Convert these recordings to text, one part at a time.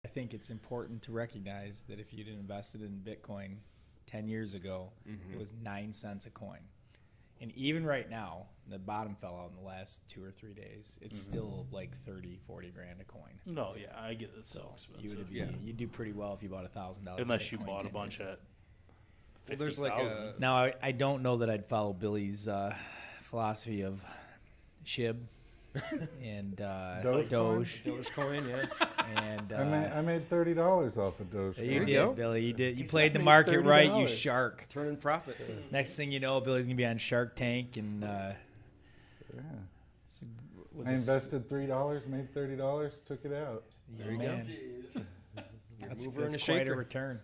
I think it's important to recognize that if you'd invested in Bitcoin 10 years ago, it was 9 cents a coin. And even right now, the bottom fell out in the last 2 or 3 days. It's still like 30, 40 grand a coin. No, yeah, I get it. So expensive. You'd do pretty well if you bought $1,000. Unless you bought a bunch at 50,000. There's like Now, I don't know that I'd follow Billy's philosophy of SHIB and Doge. Dogecoin, yeah. And I made $30 off of Dogecoin. You did, Billy. You did. You played the market right. You shark. Turning profit. Next thing you know, Billy's gonna be on Shark Tank, and I invested $3, made $30, took it out. There you go. That's Mover and a quite a shaker. return.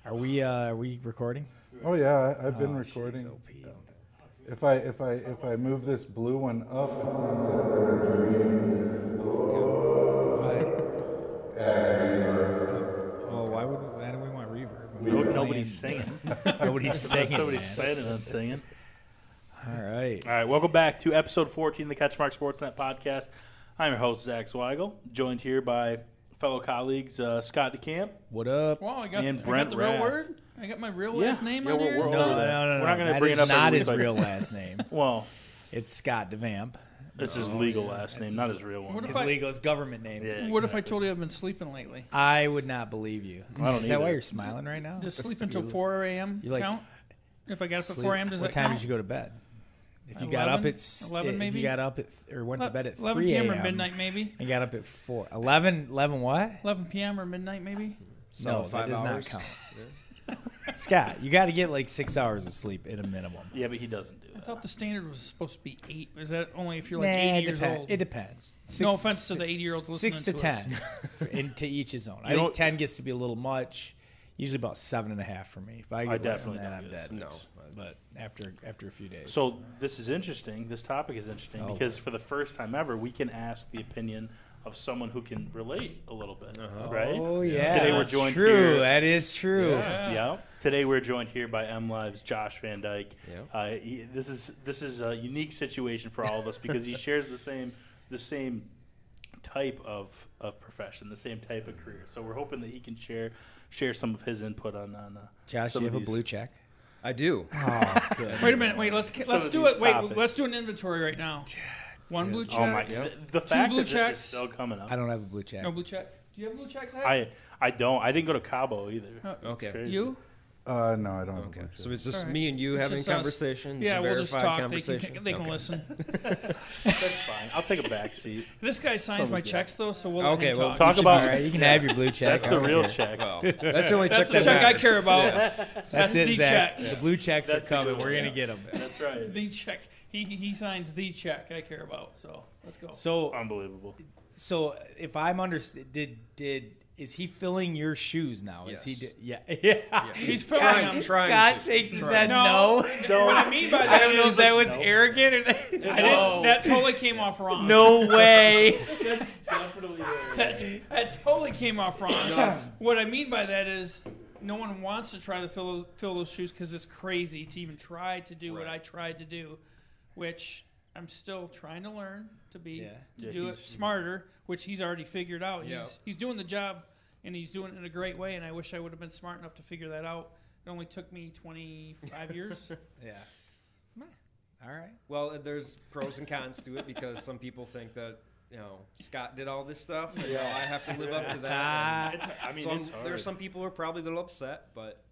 Are we recording? Oh yeah, I've been Jeez, recording. OP. If I move this blue one up, it sounds like they're dreaming. Well, why do we want reverb? Nobody's singing. Nobody's singing. Nobody's man. planning on singing. All right. All right, welcome back to episode 14 of the CatchMark SportsNet podcast. I'm your host, Zach Zweigel, joined here by fellow colleagues Scott DeCamp. What up? Wow, I got And the Brent real Rath. word? I got my real last name on we're- here? we're No, over that. no. We're not going to That bring is it up. not every his week, but- real last name. Well, It's Scott DeVamp. it's his legal last name, not his real one. What if His I- legal, his government name. Yeah, What if I told you I've been sleeping lately? I would not believe you. I don't Is that why either. you're smiling right now? Just sleep until 4 a.m. You like count? If I got up at Sleep- 4 a.m., does what that time count? did you go to bed? If you got up 11? at 11 if maybe? you got up at or went to bed at 11 3 p.m. or a.m. midnight maybe? and got up at 4. 11 what? 11 p.m. or midnight maybe? No, that 5 does not hours. count. Scott, you got to get like 6 hours of sleep at a minimum. Yeah, but he doesn't do I that. thought the standard was supposed to be 8. Is that only if you're like Nah, 80 years old? It depends. No offense to the 80-year-olds listening 6 to to 10, us. and to each his own. I You know- think 10 gets to be a little much. Usually about 7.5 for me. If I get less than definitely that, don't I'm do dead. that. No. But after a few days. So this is interesting. This topic is interesting Oh. because for the first time ever, we can ask the opinion of someone who can relate a little bit, right? Oh yeah, Today we're that's joined true. here- That is true. Yeah. Today we're joined here by MLive's Josh Van Dyke. Yeah. This is a unique situation for all of us because he shares the same type of profession, the same type of career. So we're hoping that he can share some of his input on Josh, do some you of have a these- blue check? I do. Oh, good. Wait a minute. Wait, let's of do these it. Wait, topics. let's do an inventory right now. One blue check. Oh my! The fact blue that this checks. is still coming up. I don't have a blue check. No blue check. Do you have a blue check, Zach? I don't. I didn't go to Cabo either. Okay. Crazy. You? No, I don't have a Okay. blue So check. it's just All right. me and you It's having just a us. conversation. Yeah, it's a we'll just verified talk. They conversation. can Okay. listen. That's fine. I'll take a back seat. This guy signs my good. checks though, so we'll Okay, let him well, talk. Talk All about right, you can have your blue check. that's I the don't real care. check. Well, that's the only That's check the that check I matters. care about. Yeah. That's it, the Zach. check. The blue checks That's are the coming. good one, We're yeah. gonna get them. That's right. The check. He signs the check I care about. So let's go. So Unbelievable. if I'm is he filling your shoes now? Is he? Yes. Yeah. He's filling Trying- them. trying Scott to. shakes his Trying. head No. no. What I mean by I that don't know if is that was No. arrogant or I didn't. That totally came off wrong. no way. Definitely. That totally came off wrong. What I mean by that is no one wants to try to fill those shoes because it's crazy to even try to do what I tried to do, which I'm still trying to learn to be Yeah, do it smarter, which he's already figured out. Yeah. He's doing the job, and he's doing it in a great way. And I wish I would have been smart enough to figure that out. It only took me 25 years. Yeah. All right. Well, there's pros and cons to it because some people think that Scott did all this stuff. And, I have to live up to that. I mean, So it's hard. there's some people who are probably a little upset, but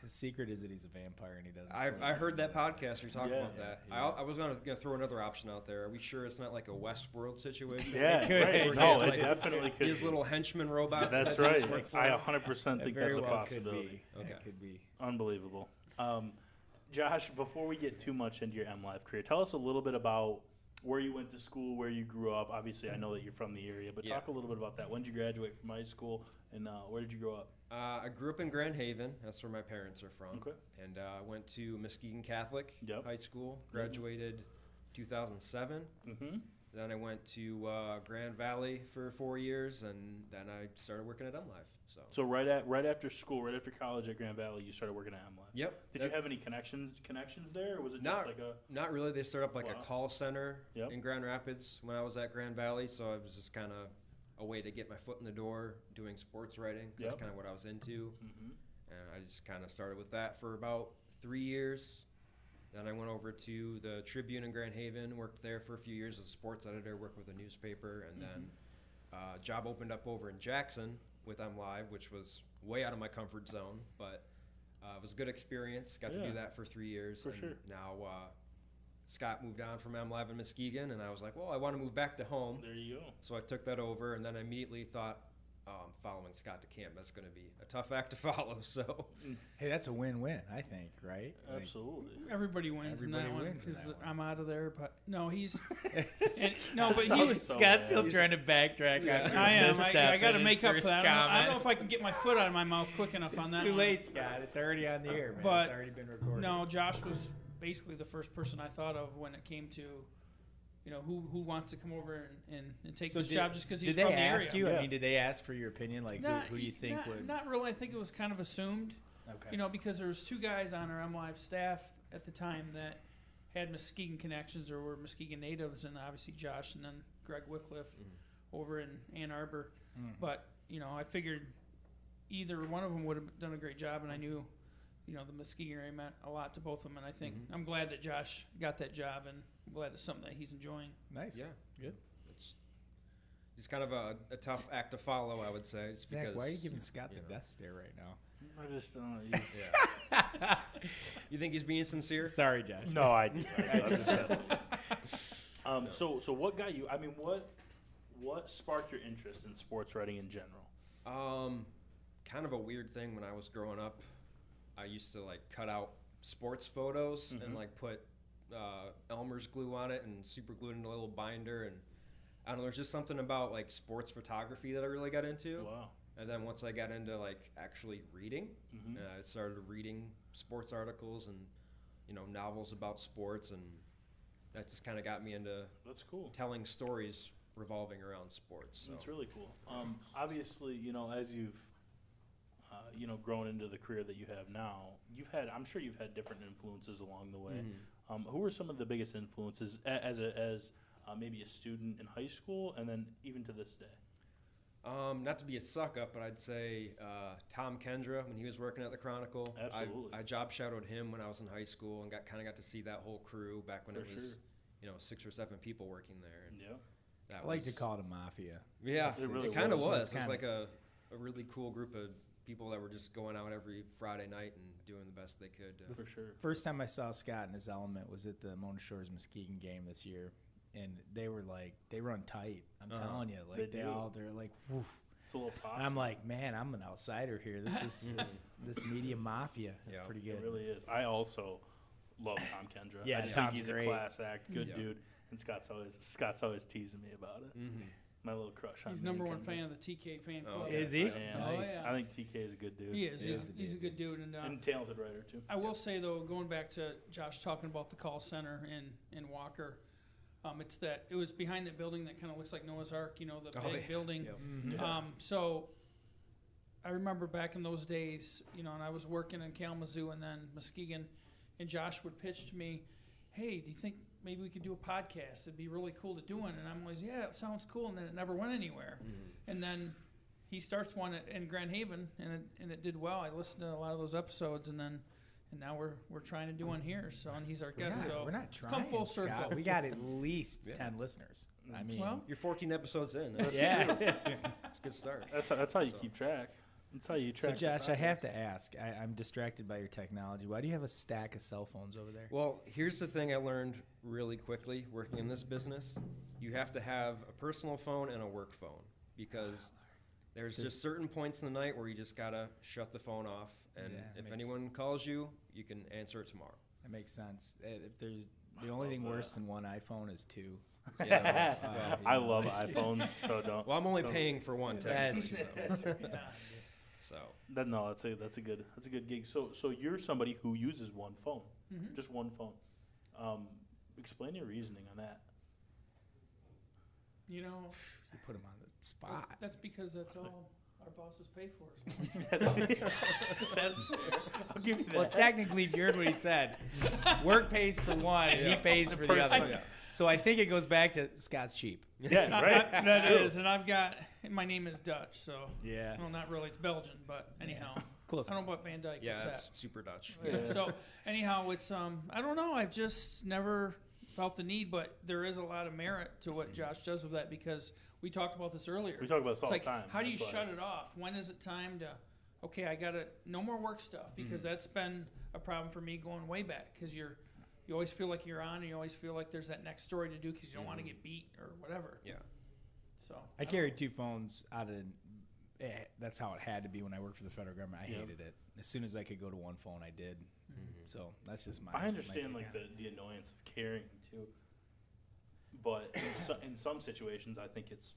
His secret is that he's a vampire and he doesn't. sleep. I heard that podcast where you talking Yeah. about that. he I was gonna throw another option out there. Are we sure it's not like a Westworld situation? Yeah, could. right. It No, could. it Like, definitely could. His be. little henchman robots. That's that things right. work for I him? 100% That think very that's a well possibility. could be. Okay. That could be. Unbelievable. Josh, before we get too much into your MLive career, tell us a little bit about where you went to school, where you grew up. Obviously, I know that you're from the area, but talk a little bit about that. When did you graduate from high school, and where did you grow up? I grew up in Grand Haven. That's where my parents are from. Okay. And I went to Muskegon Catholic High School. Graduated 2007. Mm-hmm. Then I went to Grand Valley for 4 years, and then I started working at MLive. So right after school, right after college at Grand Valley, you started working at MLive. Yep. Did you have any connections there, or was it just like a? Not really. They started up like a call center Yep. in Grand Rapids when I was at Grand Valley, so it was just kind of a way to get my foot in the door doing sports writing. 'Cause That's kind of what I was into, and I just kind of started with that for about 3 years. Then I went over to the Tribune in Grand Haven, worked there for a few years as a sports editor, worked with a newspaper, and then a job opened up over in Jackson with MLive, which was way out of my comfort zone, but it was a good experience. Got to do that for 3 years. For sure. Now Scott moved on from MLive in Muskegon, and I was like, well, I want to move back to home. There you go. So I took that over, and then I immediately thought, following Scott to camp, that's going to be a tough act to follow. So, Hey, that's a win-win, I think, right? Like, Absolutely. Everybody wins in that Everybody one wins in because that one. I'm out of there. But no, he's but Sounds so Scott's bad. still trying to backtrack. After I am. his I misstep got to in make his up for first that. I don't know comment. if I can get my foot out of my mouth quick enough It's on that too one. late, Scott. It's already on the air, man. But it's already been recorded. No, Josh was basically the first person I thought of when it came to, who wants to come over and take this job just because he's did from they the ask area. you? Yeah. I mean, did they ask for your opinion? Like, who do you think would? Not really. I think it was kind of assumed. Okay. Because there was 2 guys on our MLive staff at the time that had Muskegon connections or were Muskegon natives, and obviously Josh and then Greg Wycliffe over in Ann Arbor. But I figured either one of them would have done a great job, and I knew, the Muskegon area meant a lot to both of them, and I think I'm glad that Josh got that job, and I'm glad it's something that he's enjoying. Nice. yeah, Good. it's kind of a tough act to follow, I would say. It's Zach, because, why are you giving Scott the death stare right now? I just don't Yeah. You think he's being sincere? Sorry, Josh. No, I do. So what got you? I mean, what sparked your interest in sports writing in general? Kind of a weird thing when I was growing up. I used to cut out sports photos and put Elmer's glue on it and super glue it in a little binder, and I don't know. There's just something about sports photography that I really got into. Wow. And then once I got into actually reading, I started reading sports articles and novels about sports, and that just kind of got me into That's cool. telling stories revolving around sports. So. That's really cool. Obviously, as you've grown into the career that you have now, I'm sure you've had different influences along the way. Who were some of the biggest influences as maybe a student in high school, and then even to this day? Not to be a suck up, but I'd say Tom Kendra when he was working at the Chronicle. Absolutely. I job shadowed him when I was in high school and got to see that whole crew back when For it was sure. 6 or 7 people working there. And Yeah. I like to call it a mafia. Yeah, It really it kind of was. was. It's It was kinda- a really cool group of people that were just going out every Friday night and doing the best they could. For sure. First time I saw Scott in his element was at the Mona Shores Muskegon game this year, and they were they run tight. I'm telling you, They they're do. like, woof. It's a little posse. And I'm like, man, I'm an outsider here. This is this media mafia. It's Yeah. pretty It good. really is. I also love Tom Kendra. Yeah, I just Tom's think he's great. a class act, good Yeah. dude, and Scott's always teasing me about it. My little crush on He's him, number 1 Kendra. fan of the TK fan Oh, club. okay. Is he? I am. Nice. yeah. I think TK is a good dude. He is. He is He's a good dude, and And talented writer too. I will say though, going back to Josh talking about the call center in Walker, it was behind that building that kind of looks like Noah's Ark, the Oh, big yeah. building. Yep. Yeah. So I remember back in those days, and I was working in Kalamazoo and then Muskegon, and Josh would pitch to me, "Hey, do you think maybe we could do a podcast? It'd be really cool to do one." And I'm always, "Yeah, it sounds cool," and then it never went anywhere. And then he starts one in Grand Haven, and it did well. I listened to a lot of those episodes, and now we're trying to do one here. So, and he's our guest. So we're not it's trying. come full circle. Scott. We got at least Yeah. 10 listeners. I mean, Well, You're 14 episodes in. That's, yeah. It's a good start. That's how you So- keep track. That's how you So, track. Josh, I have to ask. I'm distracted by your technology. Why do you have a stack of cell phones over there? Well, here's the thing I learned really quickly working in this business. You have to have a personal phone and a work phone because there's just certain points in the night where you just got to shut the phone off. And Yeah, if makes- anyone calls you, you can answer it tomorrow. That makes sense. If there's the only thing worse than one iPhone is 2. So, I love iPhones, so don't. Well, I'm only paying for one That's technically. true. So. Yeah. So No, that's a good gig. So you're somebody who uses one phone, Mhm. just one phone. Explain your reasoning on that. You know, You put him on the spot. that's because that's all our bosses pay for. That's fair. I'll give you that. Well, technically, if you heard what he said, work pays for one, and he pays for the other. Yeah. So I think it goes back to Scott's cheap. Yeah, right. That True. is, and I've got my name is Dutch, so Yeah. well, not really. It's Belgian, but anyhow, Close. I don't know about Van Dyke. yeah, What's that's that? super Dutch. Yeah. So anyhow, it's I don't know. I've just never felt the need, but there is a lot of merit to what Josh does with that because we talked about this earlier. We talk about this It's all like, the time. how do you That's why. shut it off? When is it time to? Okay, I got to no more work stuff because that's been a problem for me going way back because you always feel like you're on and you always feel like there's that next story to do because you don't want to get beat or whatever. Yeah. So I carried two phones out of. That's how it had to be when I worked for the federal government. I Yeah. hated it. As soon as I could go to one phone, I did. So that's just my. I understand my like take on it. the annoyance of carrying too, but in some situations, I think it's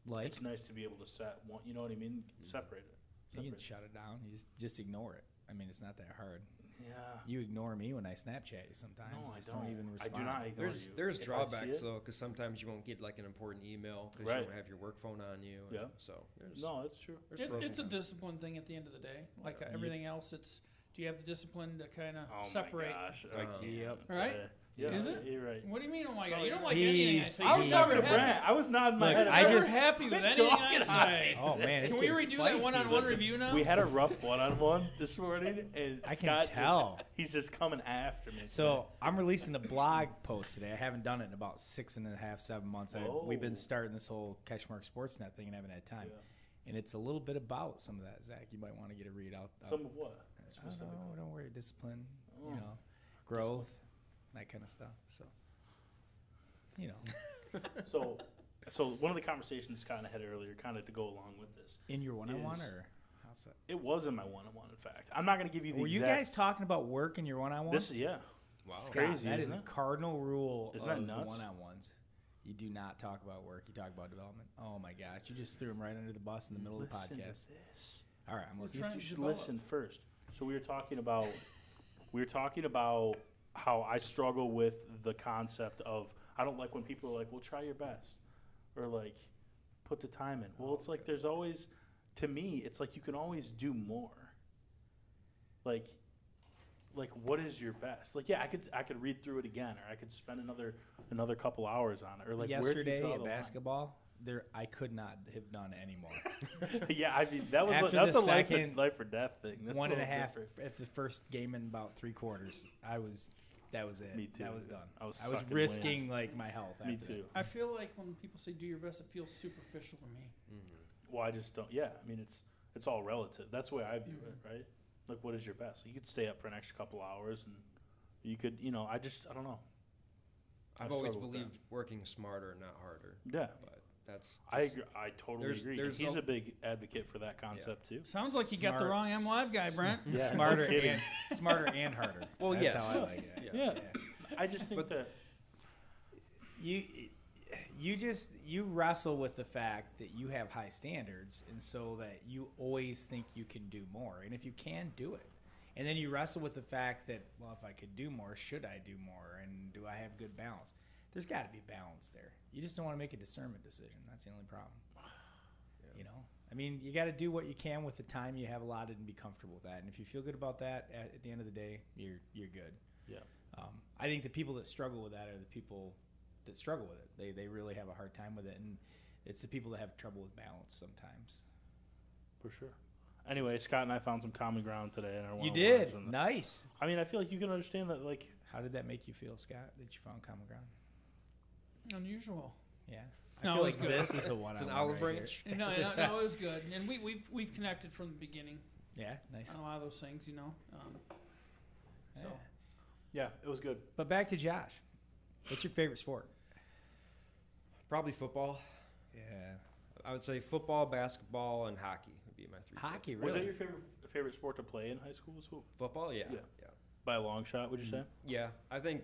nice to be able to set one. You know what I mean? Separate it. You can shut it down. You just ignore it. I mean, it's not that hard. Yeah. You ignore me when I Snapchat you sometimes. No, you I just don't. even I respond. do not ignore There's you. there's If I see drawbacks it- though, because sometimes you won't get like an important email because Right. you don't have your work phone on you. and Yeah. So there's No, that's true. there's pros it's a and cons. discipline thing at the end of the day. Like everything else, it's do you have the discipline to kind of Oh separate? my gosh. I Uh, can't. Yep. Right? Yeah, Is it? You're right. What do you mean? Oh my No, god! You don't you're- like anything I He's- say. I was he's- never never to brag. I was nodding my Look, head. I I'm never just- happy with Quit anything I talking say. on Oh man, it's Can we getting redo that feisty. one-on-one Listen, review now? We had a rough one-on-one this morning, and I can Scott just- tell. he's just coming after me. So I'm releasing a blog post today. I haven't done it in about 6.5, 7 months. We've been Whoa. starting this whole CatchMark SportsNet thing and haven't had time. Yeah. And it's a little bit about some of that, Zach. You might want to get a read out. Some of what? I don't know. Don't worry. Discipline, Oh. growth, that kind of stuff. So, So one of the conversations Scott and I had earlier, kind of to go along with this, in your one-on-one Is- or how's that? it was in my one-on-one. In fact, I'm not going to give you the Were you exact. guys talking about work in your one-on-one? This, yeah. Wow. It's Scott, crazy, that is isn't a it? cardinal rule Isn't that of the nuts? one-on-ones. You do not talk about work. You talk about development. Oh my gosh, you just threw him right under the bus in the middle of the Listen to podcast. this. All right, I'm listening. trying You to should develop. listen first. So we were talking about how I struggle with the concept of I don't like when people are like, "Well, try your best," or like, "Put the time in." Well, it's like there's always, to me, it's like you can always do more. Like, what is your best? Like, yeah, I could read through it again, or I could spend another couple hours on it, or like where do you Yesterday draw at the line? basketball, I could not have done any more. Yeah, I mean that's After a the life second or death thing. That's One a and a little half different. at the first game in about 3/4. That was it. Me too. That was done. I was I was sucking risking like my health. Me after too. that. I feel like when people say do your best, it feels superficial to me. Well, I just don't. Yeah, I mean it's all relative. That's the way I view it, right? Like, what is your best? You could stay up for an extra couple hours, and you could, I don't know. I've I always struggle with that. believed working smarter, not harder. Yeah, But that's I just- agree. I totally there's- agree. there's He's a- a big advocate for that concept too. Sounds like you got the wrong M Live guy, Brent. Yeah, no Smarter kidding. and harder. Well, That's yes. how I like it. Yeah. Yeah, I just think But- that You wrestle with the fact that you have high standards, and so that you always think you can do more, and if you can, do it. And then you wrestle with the fact that, well, if I could do more, should I do more, and do I have good balance? There's got to be balance there. You just don't want to make a discernment decision. That's the only problem. I mean, you got to do what you can with the time you have allotted and be comfortable with that. And if you feel good about that, at the end of the day, you're good. Yeah. I think the people that struggle with that are the people that struggle with it. They really have a hard time with it, and it's the people that have trouble with balance sometimes. for sure. Anyway, Scott and I found some common ground today in our You one-on-ones, did. and Nice. I mean, I feel like you can understand that. Like, How did that make you feel, Scott, that you found common ground? Unusual. Yeah. No, I it feel was like good. this is a one-on-one. It's an olive right here. branch. No, it was good, and we've connected from the beginning Yeah, nice. on a lot of those things, So yeah, it was good. But back to Josh. What's your favorite sport? Probably football. Yeah. I would say football, basketball, and hockey would be my three. Hockey, Was really? that your favorite sport to play in high school? Was Football, yeah. Yeah. By a long shot, would you say? Yeah, I think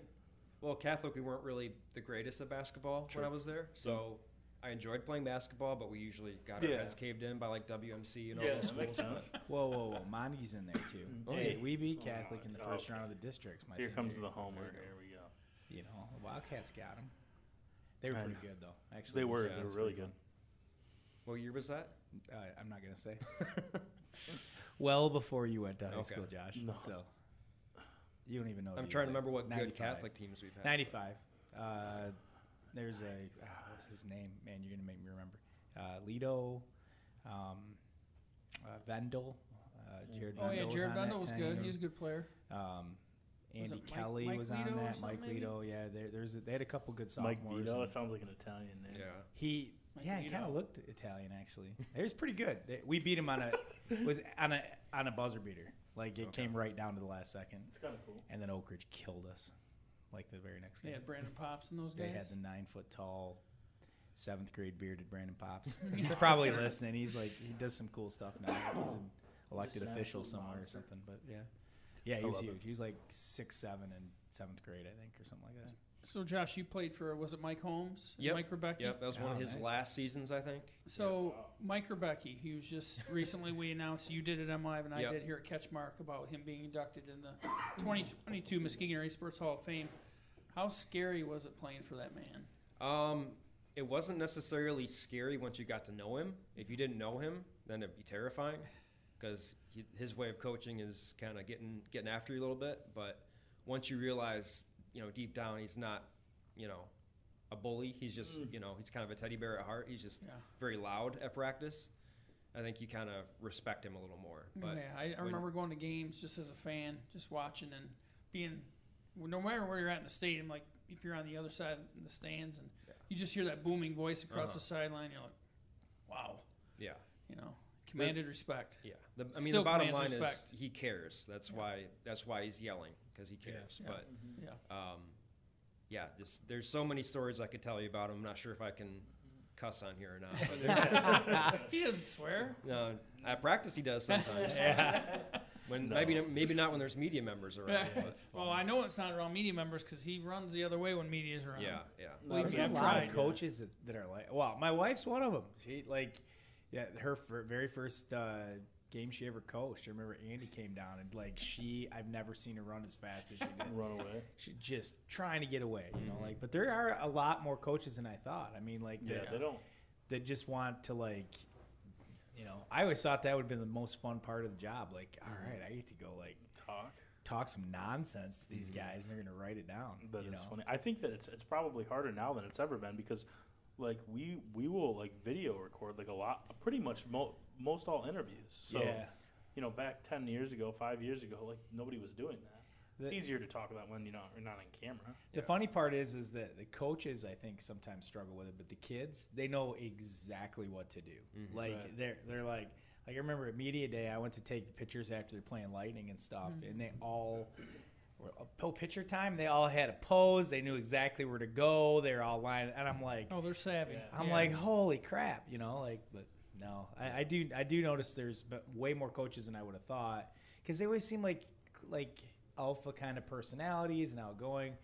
Well, Catholic, we weren't really the greatest at basketball when I was there, so I enjoyed playing basketball, but we usually got our heads caved in by like WMC and all those that makes schools. sense. Whoa. Monty's in there, too. Oh, Hey, yeah. we beat Catholic in the first round of the districts. Here comes the homer. Here we go. You know, the Wildcats got them. They were pretty good, though. Actually, They were. Yeah, They it were was really pretty good. What year was that? I'm not going to say. Well before you went to high Okay. school, Josh. No. So you don't even know. I'm these, trying to like, remember what 95. good Catholic teams we've had. 95. There's what's his name? Man, you're going to make me remember. Lido, Vendel, Jared Vendel. Oh yeah, Jared was on Vendel that was team. good. He's a good player. Andy it Mike- Kelly Mike was Lido on or that. something, Mike maybe? Lido, yeah. They had a couple good Mike sophomores. Vito. and It sounds like an Italian name. Yeah. he Lido. kind of looked Italian actually. He was pretty good. We beat him on a buzzer beater. Like it came right down to the last second. It's kind of cool. And then Oak Ridge killed us. Like the very next They day. had Brandon Pops and those They had guys. the 9-foot tall, 7th grade bearded Brandon Pops. He's probably listening. He's like he does some cool stuff now. He's an elected Just an official absolute somewhere monster. or something. But yeah, he was love huge. it. He was like 6'7" in 7th grade, I think, or something like that. So Josh, you played for was it Mike Holmes? And Yep. Mike Rebecki? Yep, that was one Oh, of his nice. last seasons, I think. So Mike Rebecki, he was just recently we announced you did it on live and I Yep. did here at CatchMark about him being inducted in the 2022 Muskegon Area Sports Hall of Fame. How scary was it playing for that man? It wasn't necessarily scary once you got to know him. If you didn't know him, then it'd be terrifying because his way of coaching is kind of getting after you a little bit. But once you realize, deep down he's not, a bully. He's just, he's kind of a teddy bear at heart. He's just very loud at practice. I think you kind of respect him a little more. But I remember going to games just as a fan, just watching and being, no matter where you're at in the stadium, like if you're on the other side in the stands and you just hear that booming voice across the sideline, you're like, wow. Yeah. Commanded respect. Yeah. The Still bottom commands line respect. is he cares. That's why he's yelling, because he cares. Yeah. But Yeah. there's so many stories I could tell you about him. I'm not sure if I can cuss on here or not. But He doesn't swear. no, at practice he does sometimes. When maybe not when there's media members around. Well, I know it's not around media members because he runs the other way when media's around. Yeah. Believe There's me, a I've lot tried. of coaches that are like, well, my wife's one of them. She her very first game she ever coached. I remember Andy came down and I've never seen her run as fast as she did. Run away. She just trying to get away, but there are a lot more coaches than I thought. I mean, They don't. that just want to I always thought that would have been the most fun part of the job. All right, I get to go talk some nonsense to these guys, and they're gonna write it down. But it's funny. I think that it's probably harder now than it's ever been because, we will video record a lot, pretty much most all interviews. So, back 10 years ago, 5 years ago, nobody was doing that. It's easier to talk about when you're not on camera. The funny part is that the coaches, I think, sometimes struggle with it, but the kids, they know exactly what to do. They're like I remember at media day, I went to take the pictures after they're playing Lightning and stuff, and they all were picture time. They all had a pose. They knew exactly where to go. They're all lined, and I'm like, Oh, they're savvy. I'm like, holy crap, but no, I do notice there's way more coaches than I would have thought because they always seem like alpha kind of personalities and outgoing,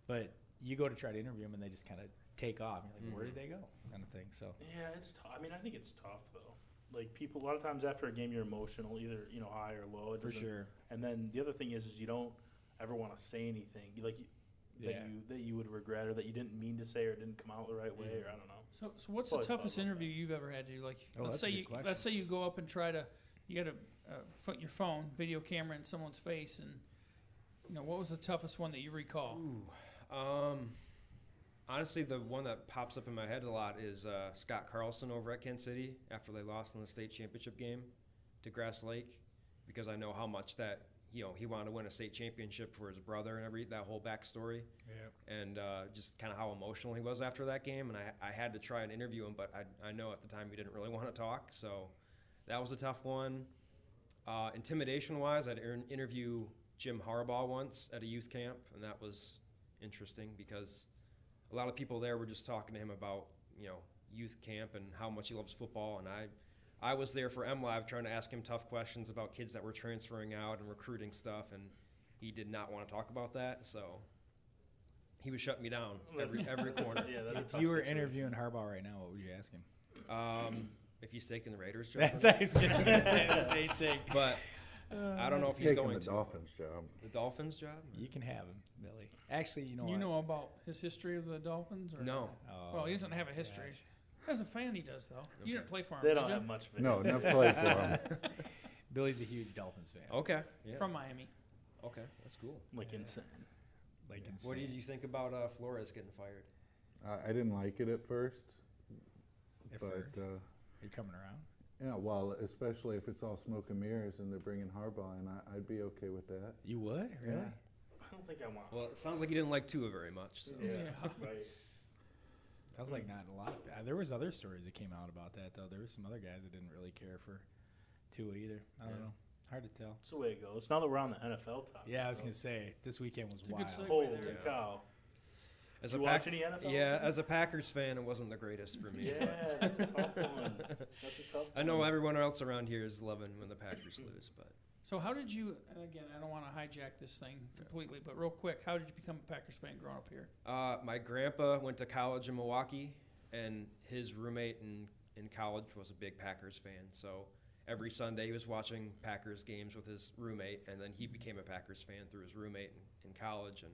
but you go to try to interview them and they just kind of take off. You're like, where did they go? Kind of thing. So Yeah, it's tough. I think it's tough though. People, a lot of times after a game, you're emotional, either high or low. for sure. And then the other thing is you don't ever want to say anything that you would regret or that you didn't mean to say or didn't come out the right way or I don't know. So what's the Always toughest thought about interview you've ever had to do? that's a good question. Let's say you go up and try to, you got to your phone, video camera in someone's face, and what was the toughest one that you recall? Honestly, the one that pops up in my head a lot is Scott Carlson over at Kansas City after they lost in the state championship game to Grass Lake, because I know how much that he wanted to win a state championship for his brother and that whole backstory. Yeah. And just kind of how emotional he was after that game. And I had to try and interview him, but I know at the time he didn't really want to talk. So that was a tough one. Intimidation-wise, I'd interview Jim Harbaugh once at a youth camp, and that was interesting because a lot of people there were just talking to him about, youth camp and how much he loves football. And I was there for MLive trying to ask him tough questions about kids that were transferring out and recruiting stuff, and he did not want to talk about that. So he would shut me down every corner. Yeah, that's a If tough you were situation. interviewing Harbaugh right now, what would you ask him? If he's taking the Raiders job, That's I was just gonna say the same thing. but I don't know if he's Taking going the to Dolphins job. the Dolphins job. You can have him, Billy. Actually, you know You what? know about his history of the Dolphins? Or? No, Oh, Well, he doesn't have a history. gosh. As a fan, he does, though. You didn't play for him, They did don't you? have much of it. No, not play for him. Billy's a huge Dolphins fan. okay, yeah. From Miami. Okay, that's cool. Like insane. Like insane. What did you think about Flores getting fired? I didn't like it at first. At but, first? Are you coming around? Yeah, well, especially if it's all smoke and mirrors and they're bringing Harbaugh in, I'd be okay with that. You would? Really? Yeah. I don't think I want. Well, it sounds like you didn't like Tua very much. So. Yeah, Yeah. right. Sounds like not a lot. There was other stories that came out about that, though. There were some other guys that didn't really care for Tua either. I don't know. Hard to tell. That's the way it goes. Now that we're on the NFL topic. Yeah, I was going to say, this weekend was It's a good wild. segue. Holy there. cow. As Did a you watch any NFL? Yeah, as a Packers fan, it wasn't the greatest for me. Yeah, that's a tough one. That's a tough one. I know everyone else around here is loving when the Packers lose, but So how did you, and again, I don't want to hijack this thing completely, but real quick, how did you become a Packers fan growing up here? my grandpa went to college in Milwaukee, and his roommate in college was a big Packers fan. So every Sunday he was watching Packers games with his roommate, and then he became a Packers fan through his roommate in college. And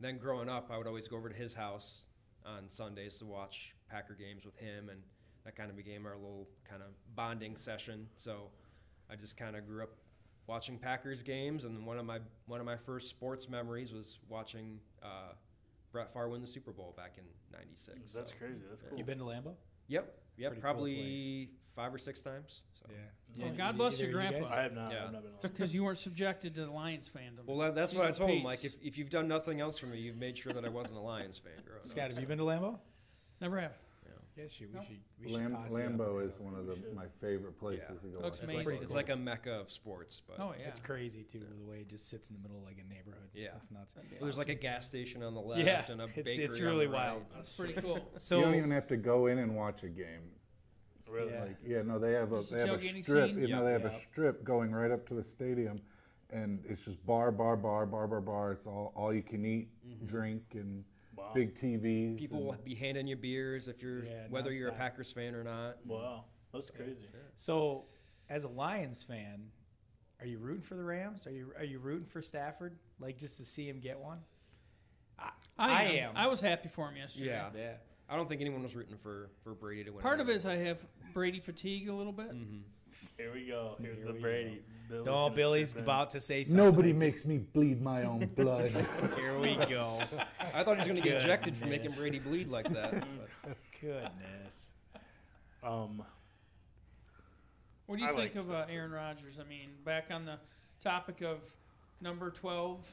then growing up, I would always go over to his house on Sundays to watch Packer games with him, and that kind of became our little kind of bonding session. So I just kind of grew up watching Packers games, and one of my first sports memories was watching Brett Favre win the Super Bowl back in '96. That's so. crazy. That's cool. You been to Lambeau? Yep, Pretty cool probably 5 or 6 times. So. Yeah. Well, God bless your Either of you grandpa. guys? I have not. Yeah. I've not been on. Because you weren't subjected to the Lions fandom. Well, that's She's what I a told him. Like, Pates. if you've done nothing else for me, you've made sure that I wasn't a Lions fan growing Scott, up. have you been to Lambeau? Never have. Yes, you. Nope. We should posse up. Lambeau is one of my favorite places Yeah. to go. Looks watch. It's like, amazing. it's like a mecca of sports, but Oh, yeah. It's crazy, too, the way it just sits in the middle of like a neighborhood. Yeah. It's nuts. That'd be there's like a awesome. gas station on the left Yeah, and a it's- bakery it's on really the right. wild. That's pretty cool. So, you don't even have to go in and watch a game. Really? Yeah. No, they have a Just the they have a tailgating strip. scene? You know, Yeah. they have Yeah. a strip going right up to the stadium, and it's just bar. It's all you can eat, drink, and Wow. big TVs. People will be handing you beers if you're Yeah, whether you're a nonstop. Packers fan or not. Wow. That's crazy. So, as a Lions fan, are you rooting for the Rams? Are you rooting for Stafford, like just to see him get one? I am. I was happy for him yesterday. Yeah. Yeah. I don't think anyone was rooting for Brady to win. Part of it is another I have Brady fatigue a little bit. one. Here we go. Here's Here the we Brady. No, Billy's about to say something. Nobody makes me bleed my own blood. Here we go. I thought he was going to get ejected for making Goodness. Brady bleed like that. but- Goodness. What do you I think like of Aaron Rodgers? I mean, back on the topic of number 12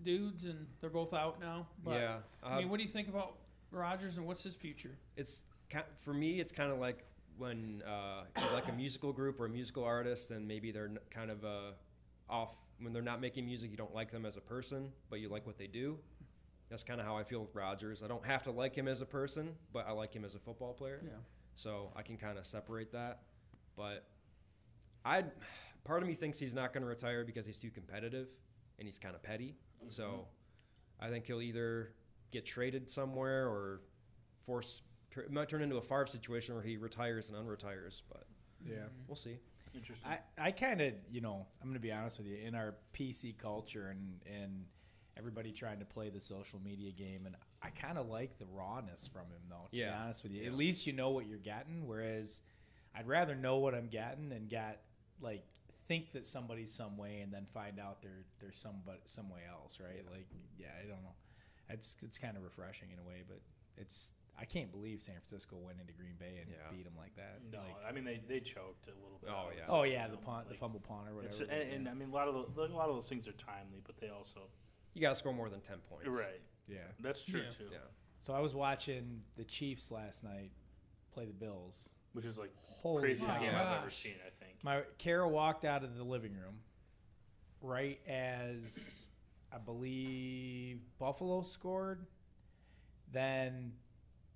dudes, and they're both out now. But, yeah, I mean, what do you think about Rodgers and what's his future? it's for me. It's kind of like when you're like a musical group or a musical artist, and maybe they're kind of off when they're not making music. You don't like them as a person, but you like what they do. That's kind of how I feel with Rodgers. I don't have to like him as a person, but I like him as a football player. Yeah. So I can kind of separate that. But part of me thinks he's not going to retire because he's too competitive and he's kind of petty. So I think he'll either get traded somewhere or it might turn into a Favre situation where he retires and unretires, but Yeah. we'll see. Interesting. I kind of, I'm going to be honest with you, in our PC culture and everybody trying to play the social media game, and I kind of like the rawness from him, though, to be honest with you. At least you know what you're getting, whereas I'd rather know what I'm getting than think that somebody's some way and then find out they're some way else, right? Like, yeah, I don't know. It's kind of refreshing in a way, but I can't believe San Francisco went into Green Bay and beat them like that. No, Like, I mean they choked a little bit. Oh, yeah. oh yeah, the fumble punt or whatever. And I mean a lot of those things are timely, but they also You got to score more than 10 points. right. yeah. That's true Yeah. too. Yeah. So I was watching the Chiefs last night play the Bills. Which is like Holy craziest cow. game I've ever Gosh. seen. I think. Carol walked out of the living room right as I believe Buffalo scored. Then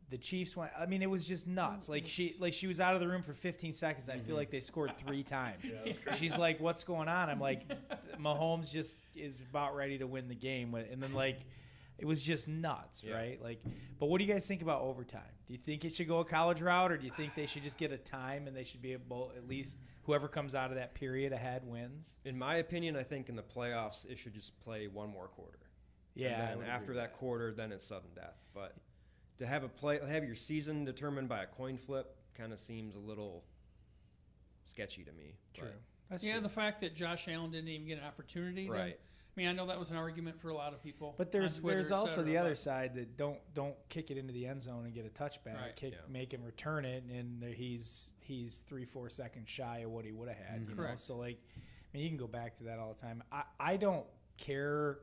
the Chiefs went. I mean, it was just nuts. Like she was out of the room for 15 seconds. And I feel like they scored 3 times. She's like, "What's going on?" I'm like, "Mahomes just is about ready to win the game." And then it was just nuts, right? Like, but what do you guys think about overtime? Do you think it should go a college route, or do you think they should just get a time and they should be able, at least whoever comes out of that period ahead wins? In my opinion, I think in the playoffs it should just play one more quarter. Yeah. And then after that quarter, then it's sudden death. But to have have your season determined by a coin flip kind of seems a little sketchy to me. True. But, That's Yeah, true. the fact that Josh Allen didn't even get an opportunity. Right. I mean, I know that was an argument for a lot of people. But on Twitter, there's et also cetera, the other but- side that don't kick it into the end zone and get a touchback. Right. Make him return it, and he's 3-4 seconds shy of what he would have had. You know? Correct. So like, I mean, you can go back to that all the time. I don't care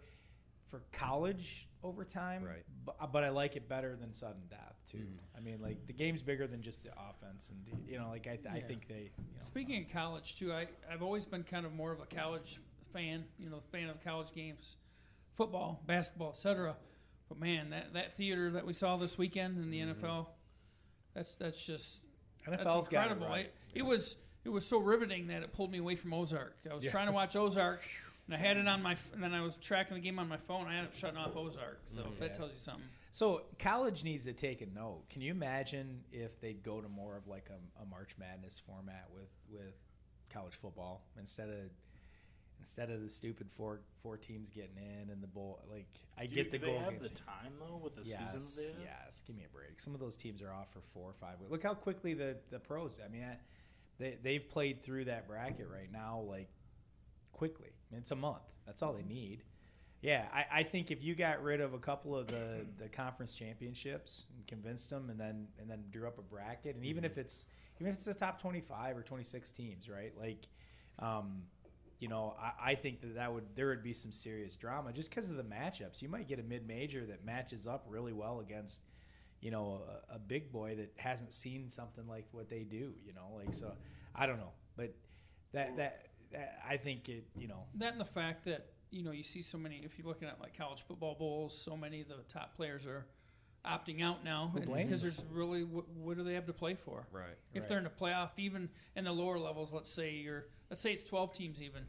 for college overtime, Right. but I like it better than sudden death too. I mean, like the game's bigger than just the offense, and you know, like I think they. You know, Speaking of college too, I've always been kind of more of a college fan. Fan of college games, football, basketball, etc. But man, that theater that we saw this weekend in the NFL, that's just that's NFL's got it incredible. right. It was so riveting that it pulled me away from Ozark. I was trying to watch Ozark, and I had it on and then I was tracking the game on my phone. I ended up shutting off Ozark. So if that tells you something. So college needs to take a note. Can you imagine if they'd go to more of like a March Madness format with college football instead of the stupid four teams getting in and the bowl? Like I get the do goal they have games. the time though with the season they have? Yes. Give me a break. Some of those teams are off for 4 or 5 weeks. Look how quickly the pros. I mean, they've played through that bracket right now like quickly. I mean, it's a month. That's all they need. Yeah, I think if you got rid of a couple of the conference championships and convinced them, and then drew up a bracket, and even if it's the top 25 or 26 teams, right? Like, I think there would be some serious drama just because of the matchups. You might get a mid-major that matches up really well against, a big boy that hasn't seen something like what they do. So I don't know, but that I think it. That and the fact that you see so many. If you're looking at like college football bowls, so many of the top players are opting out now because there's really what do they have to play for? Right. If they're in a playoff, even in the lower levels, let's say it's 12 teams even.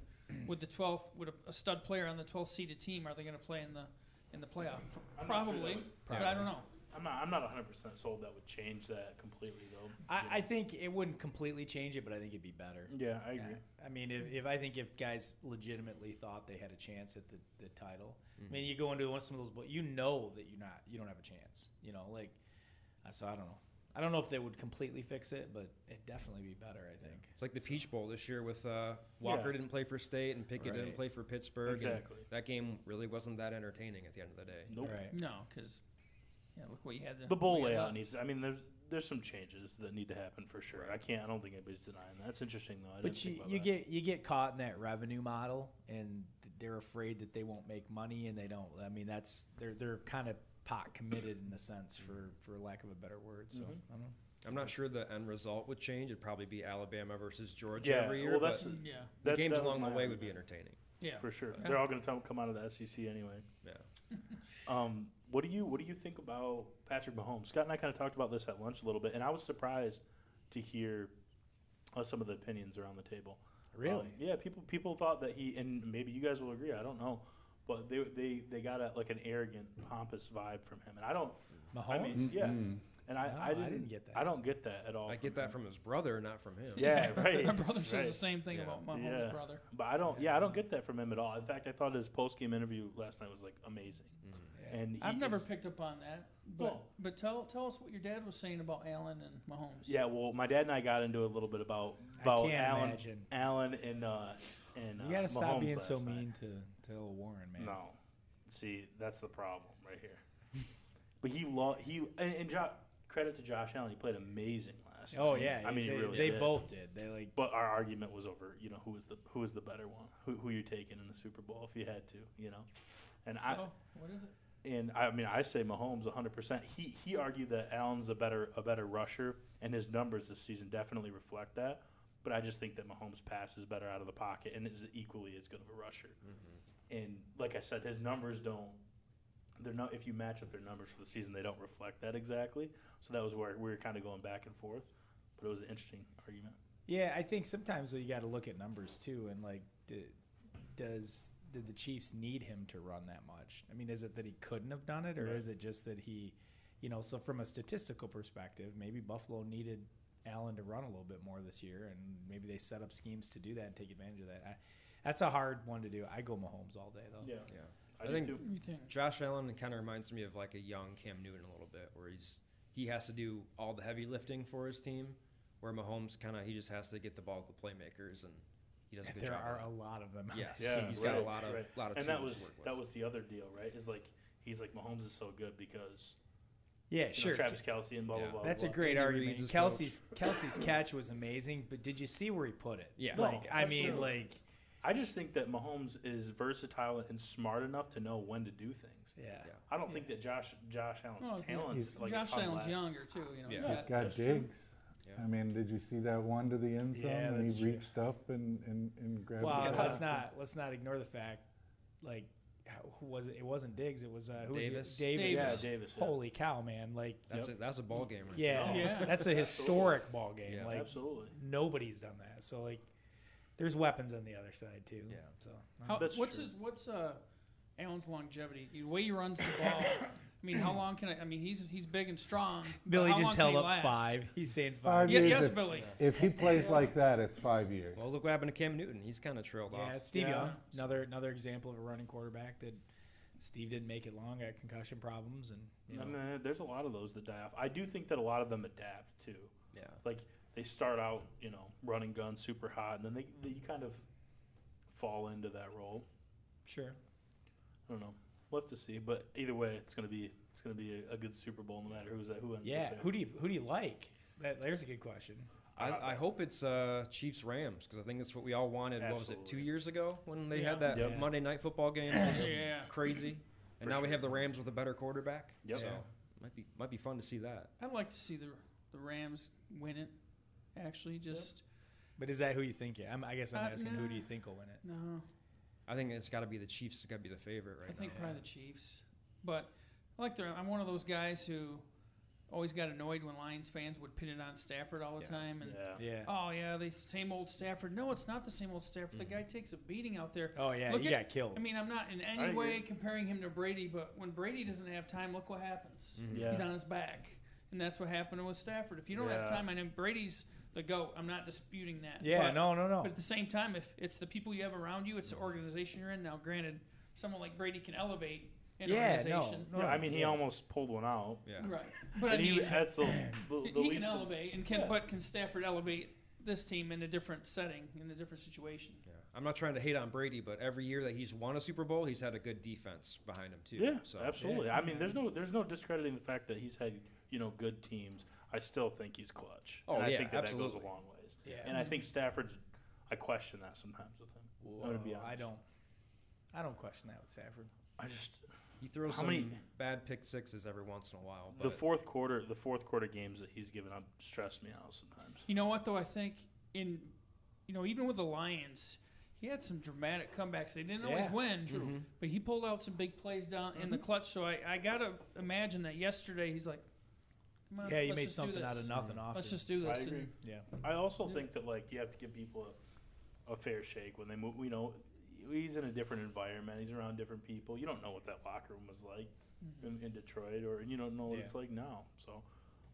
With the 12th, with a stud player on the 12th seeded team, are they going to play in the playoff? Probably, but I don't know. I'm not 100% sold that would change that completely though. I think it wouldn't completely change it, but I think it'd be better. Yeah, I agree. I mean, if guys legitimately thought they had a chance at the title, I mean, you go into some of those, but you know that you don't have a chance. So I don't know. I don't know if they would completely fix it, but it'd definitely be better, I think. It's like the Peach Bowl this year with Walker didn't play for State and Pickett didn't play for Pittsburgh. Exactly. That game really wasn't that entertaining at the end of the day. Nope. Right. No, because look what you had. The bowl layout needs. I mean, there's some changes that need to happen for sure. I don't think anybody's denying that. That's interesting though. But you get caught in that revenue model, and they're afraid that they won't make money, and they don't. I mean, they're kind of pot committed in a sense, for lack of a better word. So I don't know. I'm not sure the end result would change. It'd probably be Alabama versus Georgia every year. Well, the games along the way would be entertaining. Yeah, for sure. They're all going to come out of the SEC anyway. Yeah. What do you think about Patrick Mahomes? Scott and I kind of talked about this at lunch a little bit, and I was surprised to hear some of the opinions around the table. Really? Yeah. People thought that he, and maybe you guys will agree. I don't know, but they got an arrogant, pompous vibe from him, and I don't. Mahomes? I mean, yeah. And I didn't get that. I don't get that at all. I get that from his brother, not from him. Yeah, right. My brother says the same thing about Mahomes' brother. But I don't get that from him at all. In fact, I thought his post-game interview last night was amazing. And I've never picked up on that. But tell us what your dad was saying about Allen and Mahomes. Yeah, well, my dad and I got into a little bit about Allen and you got to stop being so night. mean to Warren, man. No, see, that's the problem right here. But credit to Josh Allen, he played amazing last night. Oh yeah, I mean, they both did. But our argument was over, who was the better one, who you're taking in the Super Bowl if you had to, And what is it? And I say Mahomes 100%. He argued that Allen's a better rusher, and his numbers this season definitely reflect that. But I just think that Mahomes passes better out of the pocket and is equally as good of a rusher. And like I said, his numbers don't. They're not. If you match up their numbers for the season, they don't reflect that exactly. So that was where we were kind of going back and forth. But it was an interesting argument. Yeah, I think sometimes you got to look at numbers too, and does did the Chiefs need him to run that much? I mean, is it that he couldn't have done it, or is it just that he, so from a statistical perspective, maybe Buffalo needed Allen to run a little bit more this year, and maybe they set up schemes to do that and take advantage of that. That's a hard one to do. I go Mahomes all day, though. Yeah. I think Josh Allen kind of reminds me of like a young Cam Newton a little bit, where he has to do all the heavy lifting for his team, where Mahomes he just has to get the ball to the playmakers, and he does a good job. There are a lot of them. Yes, he's got a lot of and tools that was the other deal, right? Is like he's like Mahomes is so good because sure. Travis Kelce and blah blah blah. That's blah. a great Andy argument. Reid's Kelsey's catch was amazing, but did you see where he put it? Yeah. I just think that Mahomes is versatile and smart enough to know when to do things. Yeah. I don't think that Josh Allen's talent's like Josh Allen's younger too. Yeah. He's got Diggs. Yeah. I mean, did you see that one to the end zone and he reached up and grabbed Well, it? let's not ignore the fact, like, who was it? It wasn't Diggs. It was who Davis. Was it? Davis. Yeah, Davis. Holy cow, man! Like That's a ball game, right? Yeah, that's a historic ball game. Yeah, like absolutely. Nobody's done that. So like, there's weapons on the other side too. Yeah. So What's Allen's longevity? The way he runs the ball. I mean, how long can I mean, he's big and strong. Billy how just long held can he up last? 5. He's saying 5. years. Yes, if, Billy. If he plays like that, it's 5 years. Well, look what happened to Cam Newton. He's kind of trailed Yeah, off. Steve Yeah. Young, another example of a running quarterback that Steve didn't make it long, got concussion problems, and there's a lot of those that die off. I do think that a lot of them adapt too. Yeah. Like they start out, running guns super hot, and then you kind of fall into that role. sure. I don't know. We'll have to see, but either way, it's gonna be a good Super Bowl no matter who ends up Yeah, there. who do you like? There's a good question. I hope it's Chiefs Rams, because I think that's what we all wanted. What was it, 2 years ago when they had that Yep. Monday Night Football game? It was Yeah. crazy. And now we have the Rams with a better quarterback. Yep. So Yeah. might be fun to see that. I'd like to see the Rams win it. Actually, just But is that who you think? I guess I'm asking who do you nah. think will win it? no. I think it's got to be the Chiefs. It's got to be the favorite right I think now. probably the Chiefs. But I'm one of those guys who always got annoyed when Lions fans would pin it on Stafford all the time. And Yeah. oh yeah, the same old Stafford. No, it's not the same old Stafford. The guy takes a beating out there. Oh yeah, Look he at- got killed. I mean, I'm not in I any agree. way comparing him to Brady, but when Brady doesn't have time, look what happens. Mhm. Yeah. He's on his back, and that's what happened with Stafford. If you don't have Yeah. time, I know Brady's the GOAT. I'm not disputing that. Yeah, but, no. But at the same time, if it's the people you have around you, it's the organization you're in. Now, granted, someone like Brady can elevate an organization. no. Yeah, I mean, he Yeah. almost pulled one out. Yeah. Right. But I And mean, that's the he least can elevate, and Yeah. but can Stafford elevate this team in a different setting, in a different situation? Yeah. I'm not trying to hate on Brady, but every year that he's won a Super Bowl, he's had a good defense behind him too. Yeah, So absolutely. Yeah. I mean, there's no discrediting the fact that he's had good teams. I still think he's clutch. Oh, and I yeah, think that absolutely. goes a long ways. Yeah. And I think Stafford's. I question that sometimes with him. I'm gonna be honest. I don't question that with Stafford. I just he throws How some many- bad pick sixes every once in a while. the But fourth quarter games that he's given up stress me out sometimes. You know what, though? I think even with the Lions, he had some dramatic comebacks. They didn't always Yeah. win, Mhm. but he pulled out some big plays down in the clutch. So I gotta imagine that yesterday he's like, "Come on, Yeah, you let's made just do something out this. of nothing often. Let's just do this." I agree. And Yeah. I also Yeah. think that you have to give people a fair shake when they move. He's in a different environment. He's around different people. You don't know what that locker room was like in Detroit, or you don't know what it's like now. So,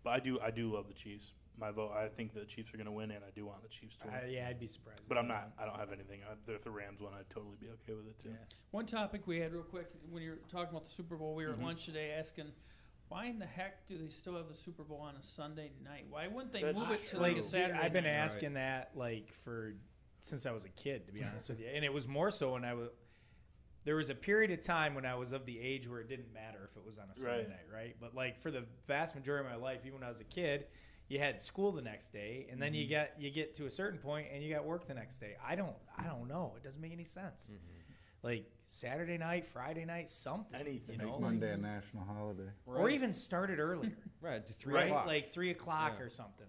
but I do love the Chiefs. My vote. I think the Chiefs are going to win, and I do want the Chiefs to win. I'd be surprised. But if I'm they not. won. I don't have anything. If the Rams won, I'd totally be okay with it too. Yeah. one topic we had real quick when you were talking about the Super Bowl, we were Mm-hmm. at lunch today asking, why in the heck do they still have the Super Bowl on a Sunday night? Why wouldn't they That's move it to true. like a Dude, Saturday I've been night? asking that since I was a kid, to be honest with you, and it was more so when there was a period of time when I was of the age where it didn't matter if it was on a Sunday Right. night, right? But for the vast majority of my life, even when I was a kid, you had school the next day, and then you get to a certain point and you got work the next day. I don't know. It doesn't make any sense. Like Saturday night, Friday night, something. Anything. Make Monday a national holiday. or even start it earlier. right to 3 right? o'clock. Like 3 o'clock Yeah. or something.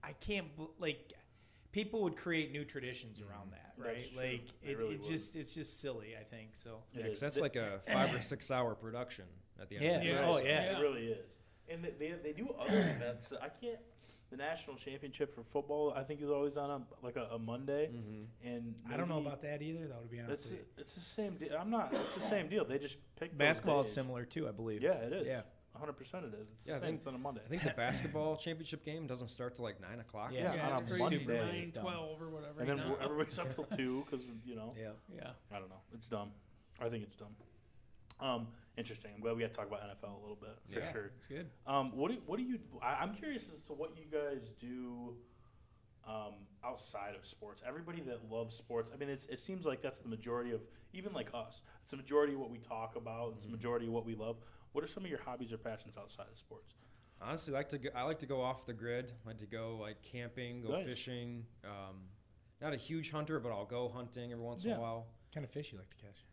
I can't people would create new traditions around that, right? That's true. Like They really would. it's just silly, I think. So Yeah, It 'cause is. that's like a 5 or 6 hour production at the end. Yeah. of the day. Yeah. Oh, so- yeah. It really is. And they do other events that I can't. the national championship for football, I think, is always on a Monday. And I don't know about that either, though. To be honest, with you. It's the same deal. It's the same deal. They just pick Basketball those is days. similar too, I believe. Yeah, it is. Yeah. 100% it is. It's Yeah, the same. It's on a Monday. I think the basketball championship game doesn't start till like 9 o'clock. Yeah. Yeah, it's on a crazy. Monday. 9, 12 or whatever. And then you know? everybody's up till 2 because, Yeah. Yeah. I don't know. It's dumb. I think it's dumb. Interesting. I'm glad we got to talk about NFL a little bit. For Yeah, sure. it's good. What do you? I'm curious as to what you guys do outside of sports. Everybody that loves sports, I mean, it seems like that's the majority of, even like us. It's the majority of what we talk about. It's the majority of what we love. What are some of your hobbies or passions outside of sports? Honestly, I like to go off the grid. I like to go like camping, go Nice. fishing. Not a huge hunter, but I'll go hunting every once in a while. What kind of fish you like to catch?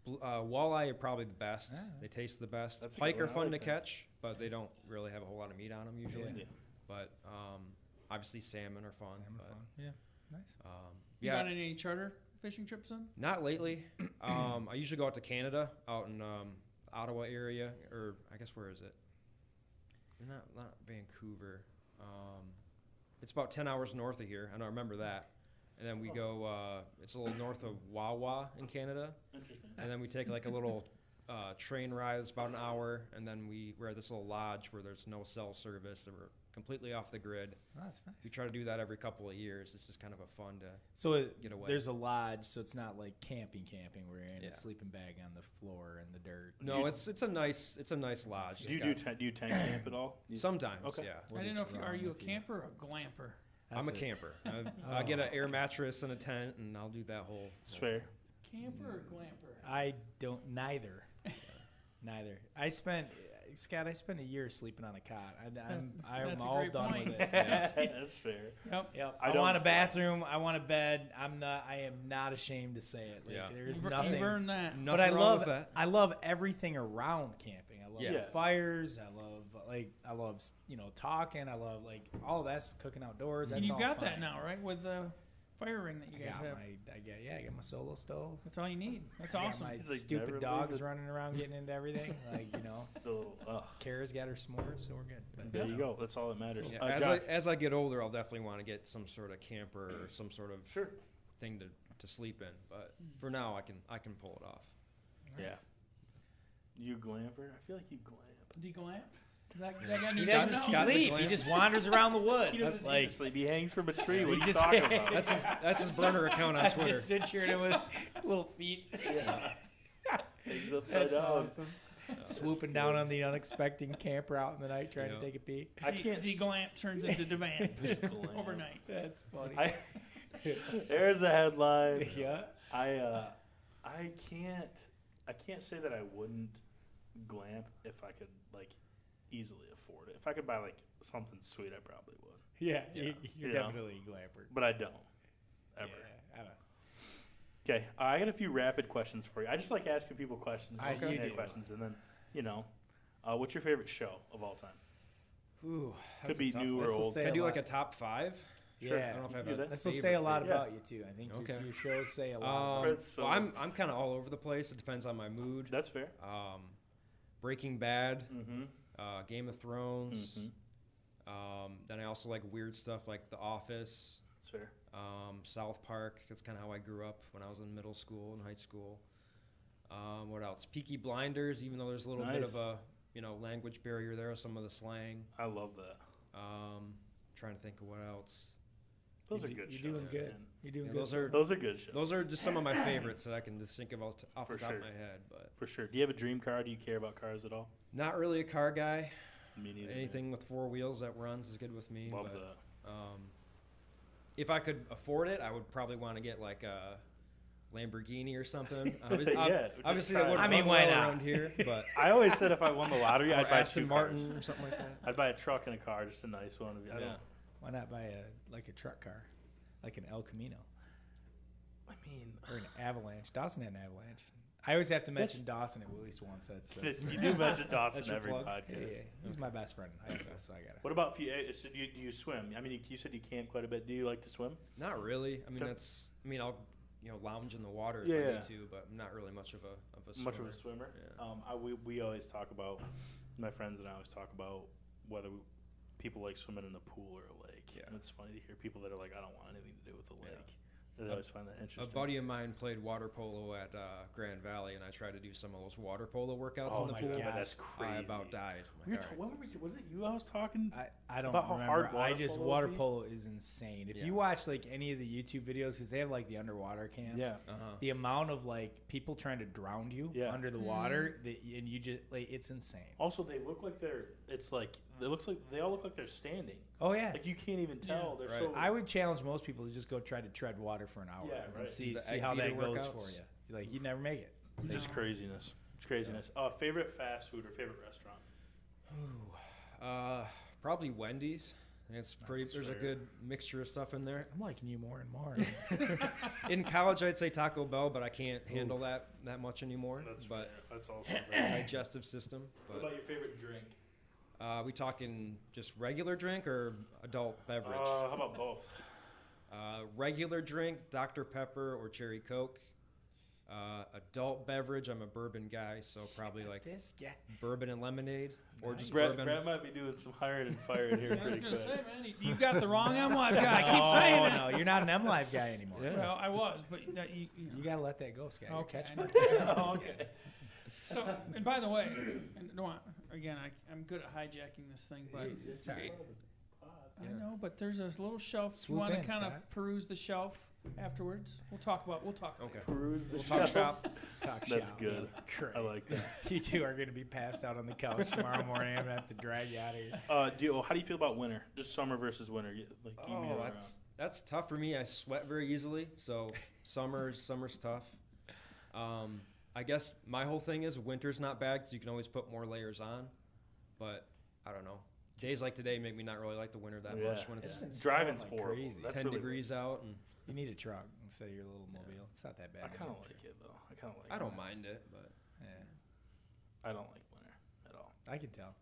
Walleye are probably the best. Ah. They taste the best. That's a Pike good are one. I fun like to that. catch, but they don't really have a whole lot of meat on them usually. Yeah. But obviously salmon are fun. Salmon but, fun. Yeah. Nice. You yeah, got any charter fishing trips on? not lately. I usually go out to Canada, out in Ottawa area, or I guess where is it? Not Vancouver. It's about 10 hours north of here. I don't remember that. And then we go. It's a little north of Wawa in Canada. Interesting. And then we take like a little train ride. It's about an hour, and then we're at this little lodge where there's no cell service. That we're completely off the grid. Oh, that's nice. We try to do that every couple of years. It's just kind of a fun to. So get away. there's a lodge, so it's not like camping where you're in Yeah. a sleeping bag on the floor in the dirt. No, it's a nice lodge. Do you do tent camp at all? Sometimes? Okay. Yeah. I didn't know if are you a camper or a glamper? I'm a camper. I get an air mattress and a tent, and I'll do that whole. It's fair. Camper or glamper? I don't. Neither. I spent a year sleeping on a cot. I'm That's a all great done point. with it. That's fair. Yep. Yep. I I don't- want a bathroom. I want a bed. I am not ashamed to say it. Like, Yeah. there's You've nothing. earned that. Nothing But I wrong love with that. I love everything around camping. I love Yeah. the fires. I love talking. I love all that's cooking outdoors. And That's you all got fine. that now, right? With the fire ring that you guys have. I got my solo stove. That's all you need. That's I got awesome. my He's like, stupid never dogs leave it. running around getting into everything. The little, Kara's got her s'mores, so we're good. But, there you go. That's all that matters. Yeah, Josh, as I get older, I'll definitely want to get some sort of camper or some sort of Sure. thing to sleep in. But for now, I can pull it off. Yeah. Nice. You glamper? I feel like you glamp. Do you glamp? Is that got He any doesn't Scott the sleep. He glam. just wanders around the woods. He doesn't like need to sleep. He hangs from a tree. He What are you just- talking about? That's his burner account on I Twitter. just sit here with little feet. Hangs upside That's down. awesome. Swooping down on the unexpected camper out in the night trying Yeah. to take a pee. I can't. Deglamp turns into Devant Glamp. overnight. That's funny. There's a headline. Yeah. I can't say that I wouldn't glamp if I could easily afford it. If I could buy something sweet, I probably would. Yeah, Yeah. you're You know. definitely a glamper. But I don't. Ever. Yeah, I don't. Okay, I got a few rapid questions for you. I just like asking people questions. You do. Questions, and then what's your favorite show of all time? Ooh, Could that's a be tough new one. or This will old. say Can I a do lot. like a top 5? Sure. Yeah. I don't know if I have You do a that. This will favorite say a lot favorite. about you too. I think Okay. your shows say a lot. That's so- Well, I'm kind of all over the place. It depends on my mood. That's fair. Breaking Bad, Mm-hmm. Game of Thrones. Mm-hmm. Then I also like weird stuff like The Office, That's fair. South Park. That's kind of how I grew up when I was in middle school and high school. What else? Peaky Blinders, even though there's a little bit of Nice. a language barrier there with some of the slang. I love that. Trying to think of what else. Those are You- good You're shows. doing good. man. You're doing Yeah, good. those are Those are good shows. those are just some of my favorites that I can just think of off For the top sure. of my head. But For sure. Do you have a dream car? Do you care about cars at all? not really a car guy. Me neither. man. Anything with 4 wheels that runs is good with me. Love but, that. if I could afford it, I would probably want to get like a Lamborghini or something. Yeah, Obviously, just that wouldn't I mean, run why well not? around here, but I always said if I won the lottery, or I'd buy Aston two Martin cars. or something like that. I'd buy a truck and a car, just a nice one. I don't. Yeah. Why not buy a truck car, like an El Camino I mean, or an Avalanche? Dawson had an Avalanche. I always have to mention Dawson at least once. That's you do mention Dawson That's your every plug? podcast. yeah, he's my best friend in high school, so I got it. What about if you? So do you swim? I mean, you said you camp quite a bit. Do you like to swim? Not really. I mean, Okay. I'll lounge in the water if Yeah, I yeah. need to, but I'm not really much of a swimmer. Much of a swimmer. Yeah. We always talk about, my friends and I always talk about whether people like swimming in a pool or a lake. Yeah. And it's funny to hear people that are like, I don't want anything to do with the lake. I always find that interesting. A buddy of mine played water polo at Grand Valley, and I tried to do some of those water polo workouts in the pool. God, that's crazy. I about died. Was it you I was talking? I don't about how remember. hard Water polo is insane. If you watch like any of the YouTube videos, because they have like the underwater camps, the amount of like people trying to drown you under the water, and you just like it's insane. Also, they look like they all look like they're standing. Oh yeah, like you can't even tell. They're so. I would challenge most people to just go try to tread water for an hour and see how that goes for you. Like you'd never make it. It's just craziness. It's craziness. Favorite fast food or favorite restaurant? Probably Wendy's. It's pretty. There's a good mixture of stuff in there. I'm liking you more and more. In college, I'd say Taco Bell, but I can't handle that much anymore. That's also digestive system. But what about your favorite drink? We talking just regular drink or adult beverage? How about both? Regular drink, Dr. Pepper or Cherry Coke. Adult beverage, I'm a bourbon guy, so probably like this guy. Bourbon and lemonade, or just Brett bourbon. Might be doing some hiring and firing here I was pretty going to quick. say, man, you got the wrong M Live guy. I keep saying it. No, you're not an M Live guy anymore. Well, I was, but you got to let that go, Scott. Okay. Okay. So, and by the way, I'm good at hijacking this thing, but it's all right. I know, but there's a little shelf. Swoop you want to in, kind of Scott. peruse the shelf afterwards? We'll talk. Okay. We'll talk shop. Talk That's shop. good. Great. I like that. You two are going to be passed out on the couch tomorrow morning. I'm going to have to drag you out of here. How do you feel about winter? Just summer versus winter. That's tough for me. I sweat very easily, so summer's tough. I guess my whole thing is winter's not bad because you can always put more layers on, but I don't know. Days like today make me not really like the winter that much when it's driving's like horrible. crazy. That's 10 really degrees out. And you need a truck instead of your little mobile. It's not that bad. I kind of like it though. I don't mind it, but I don't like winter at all. I can tell.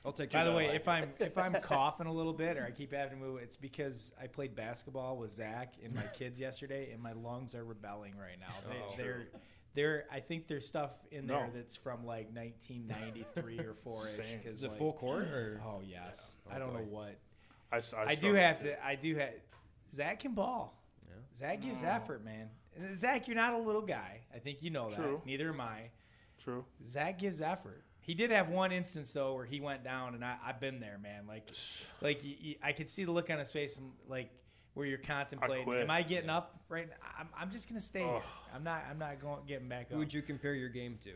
I'll take. By the way, if I'm coughing a little bit or I keep having to move, it's because I played basketball with Zach and my kids yesterday, and my lungs are rebelling right now. I think there's stuff in there that's from like 1993 or 4-ish. Is it full court or? Oh yes. Yeah. I don't know what. I do have. Zach can ball. Yeah. Zach gives effort, man. Zach, you're not a little guy. I think you know that. Neither am I. True. Zach gives effort. He did have one instance though where he went down, and I've been there, man. Like I could see the look on his face, like where you're contemplating. Am I getting up right now? I'm just gonna stay here. I'm not getting back up. Who would you compare your game to?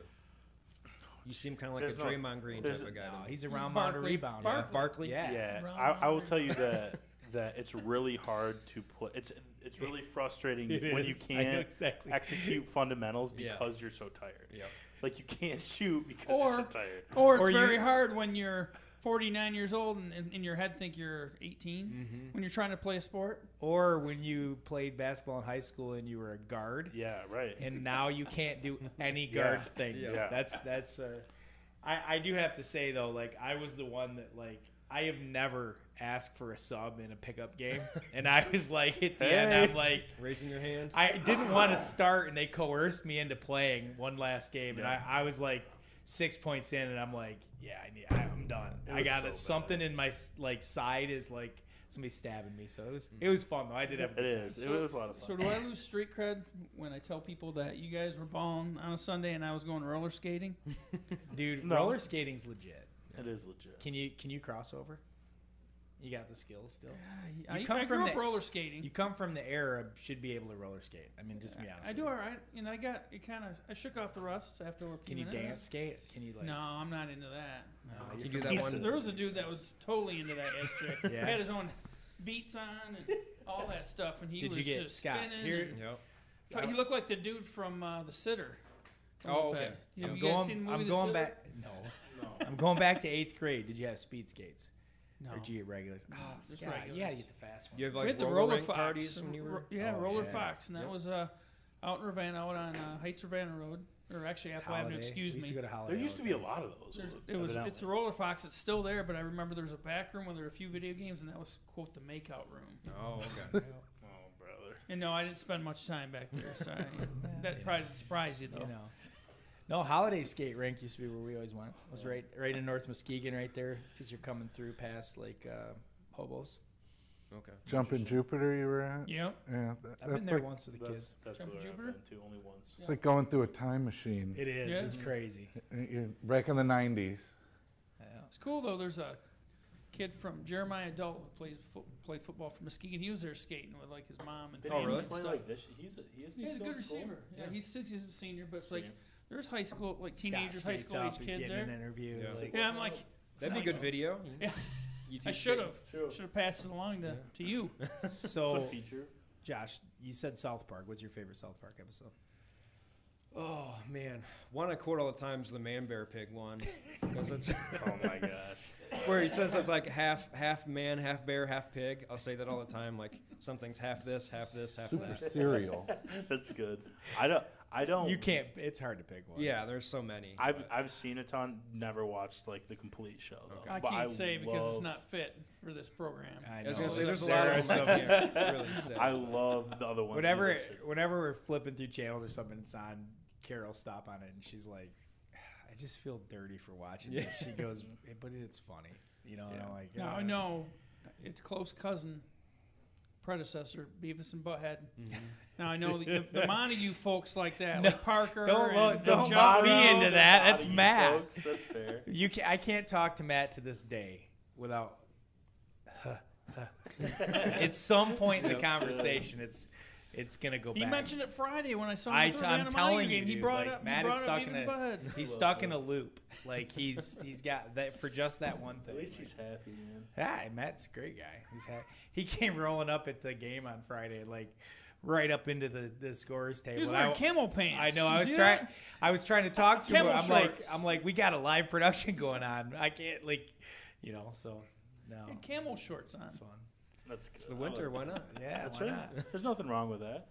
You seem kind of like a Draymond Green type of guy. No, he's a round mound rebounder. Barkley. Yeah. I will tell you that it's really hard to play. It's really frustrating when you can't execute fundamentals because you're so tired. Yeah. Like you can't shoot because you're so tired. Or it's very hard when you're 49 years old and in your head think you're 18 when you're trying to play a sport. Or when you played basketball in high school and you were a guard. Yeah, right. And now you can't do any guard things. Yeah. That's I do have to say though, like I was the one that like I have never asked for a sub in a pickup game, and I was like at the end I'm like raising your hand. I didn't want to start, and they coerced me into playing one last game, and I was like 6 points in, and I'm like, I'm done. I got something in my like side is like somebody stabbing me, so it was fun though. I did have a good time. It was a lot of fun. So do I lose street cred when I tell people that you guys were balling on a Sunday and I was going roller skating? Dude, roller skating's legit. It is legit. Can you cross over? You got the skills still. I grew up roller skating. You come from the era, should be able to roller skate. I mean, just be honest. I do all right. And I shook off the rust after a few minutes. Can you dance skate? Can you like? No, I'm not into that. No, you do that one. There was a dude that was totally into that SJ. He had his own beats on and all that stuff, and he was just spinning. He looked like the dude from The Sitter. Oh, okay. I'm going back. No. I'm going back to 8th grade. Did you have speed skates? No. Or did you get regulars? No, just regulars. Yeah, you get the fast ones. You have we had the roller fox. When you were roller fox, and that was out in Ravenna, out on Heights Ravenna Road, or actually Apple Avenue. Excuse me. There used to be a lot of those. It's the roller fox. It's still there, but I remember there was a back room where there were a few video games, and that was quote the makeout room. Oh, okay. Oh, brother. And no, I didn't spend much time back there. Sorry, that probably surprised you though. No, Holiday Skate Rink used to be where we always went. It was right in North Muskegon, right there, as you're coming through past Hobos. Okay. Jumping Jupiter you were at? Yep. Yeah. I've been there once with the kids. That's Jump where I've Jupiter? been to only once. It's like going through a time machine. It is. Yeah. It's crazy. You're back in the 90s. Yeah. It's cool though. There's a kid from Jeremiah Adult who played football for Muskegon. He was there skating with like his mom and Did family he really? and play stuff. like this? He's He's a good receiver. Yeah, he's a senior, but it's like Senior. there's high school, like Scott teenagers, high skates school up, age he's kids getting there. an interview. Yeah. Like, Yeah, I'm like, That'd be a good video. Yeah. YouTube I should skate. have. Should have passed it along to you. It's a so, feature. Josh, you said South Park. What's your favorite South Park episode? Oh man, one I quote all the time is the Man Bear Pig one, because it's Oh my gosh. where he says it's like half man, half bear, half pig. I'll say that all the time. Like something's half this, half Super that. cereal. That's good. I don't. You can't. It's hard to pick one. Yeah, there's so many. I've seen a ton. Never watched like the complete show though. I But can't say because it's love- not fit for this program. I I was know. gonna say there's a There lot are of them. some- I can't really say. I love the other ones. Whenever you listed. we're flipping through channels or something, it's on. Carol stop on it, and she's like, "I just feel dirty for watching this." She goes, "But it's funny, And I'm like, Now I know it's close cousin, predecessor, Beavis and Butthead. Now I know the amount of you folks like that, No, like Parker. don't and don't John lump me Rowe. into that. That's Body, Matt. folks, that's fair. I can't talk to Matt to this day without. At some point in the conversation, it's gonna go He back. mentioned it Friday when I saw him at the I'm Anamaya telling game. you, He dude, brought like, up Matt is stuck in Beavis and Butthead. He's stuck in a loop. Like he's got that for just that one thing. At least he's happy, man. Yeah, Matt's a great guy. He came rolling up at the game on Friday, like right up into the scorers table. He was And wearing camel pants. I know. You I was see trying. that? I was trying to talk to him. Camel shorts. I'm like, we got a live production going on. I can't So no, He had camel shorts on. it's fun. That's good. It's the winter. Why not? Yeah, That's why right. not? There's nothing wrong with that.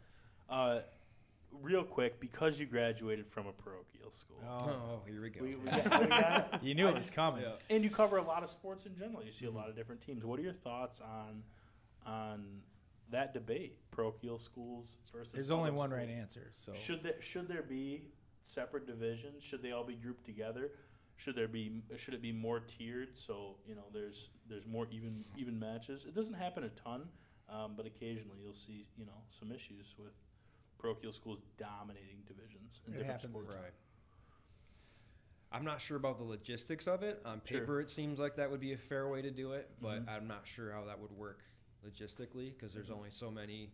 Real quick, because you graduated from a parochial school, Oh, here we go. we got- You knew it was coming. Yeah. and you cover a lot of sports in general. You see a lot of different teams. What are your thoughts on that debate, parochial schools versus? There's only public one schools? right answer. So Should there be separate divisions? Should they all be grouped together? Should it be more tiered? So there's more even matches. It doesn't happen a ton, but occasionally you'll see some issues with parochial schools dominating divisions in It different happens. sports. Right. I'm not sure about the logistics of it. On Sure. paper, it seems like that would be a fair way to do it, but Mhm. I'm not sure how that would work logistically because there's only so many.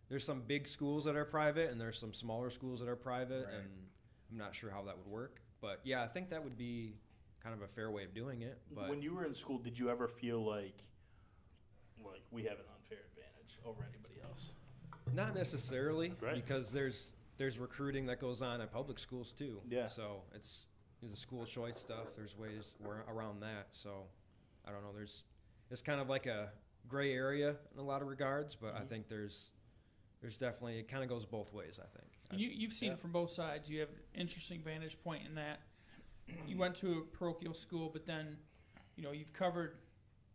There's some big schools that are private, and there's some smaller schools that are private, Right. and I'm not sure how that would work. But yeah, I think that would be kind of a fair way of doing it. But When you were in school, did you ever feel like we have an unfair advantage over anybody else? not necessarily, Right. because there's recruiting that goes on at public schools too. Yeah. So there's the school choice stuff. There's ways around that. So I don't know. It's kind of like a gray area in a lot of regards, but I Mhm. think there's definitely, it kind of goes both ways. I think. And you've seen Yeah. it from both sides. You have an interesting vantage point in that you went to a parochial school, but then you've covered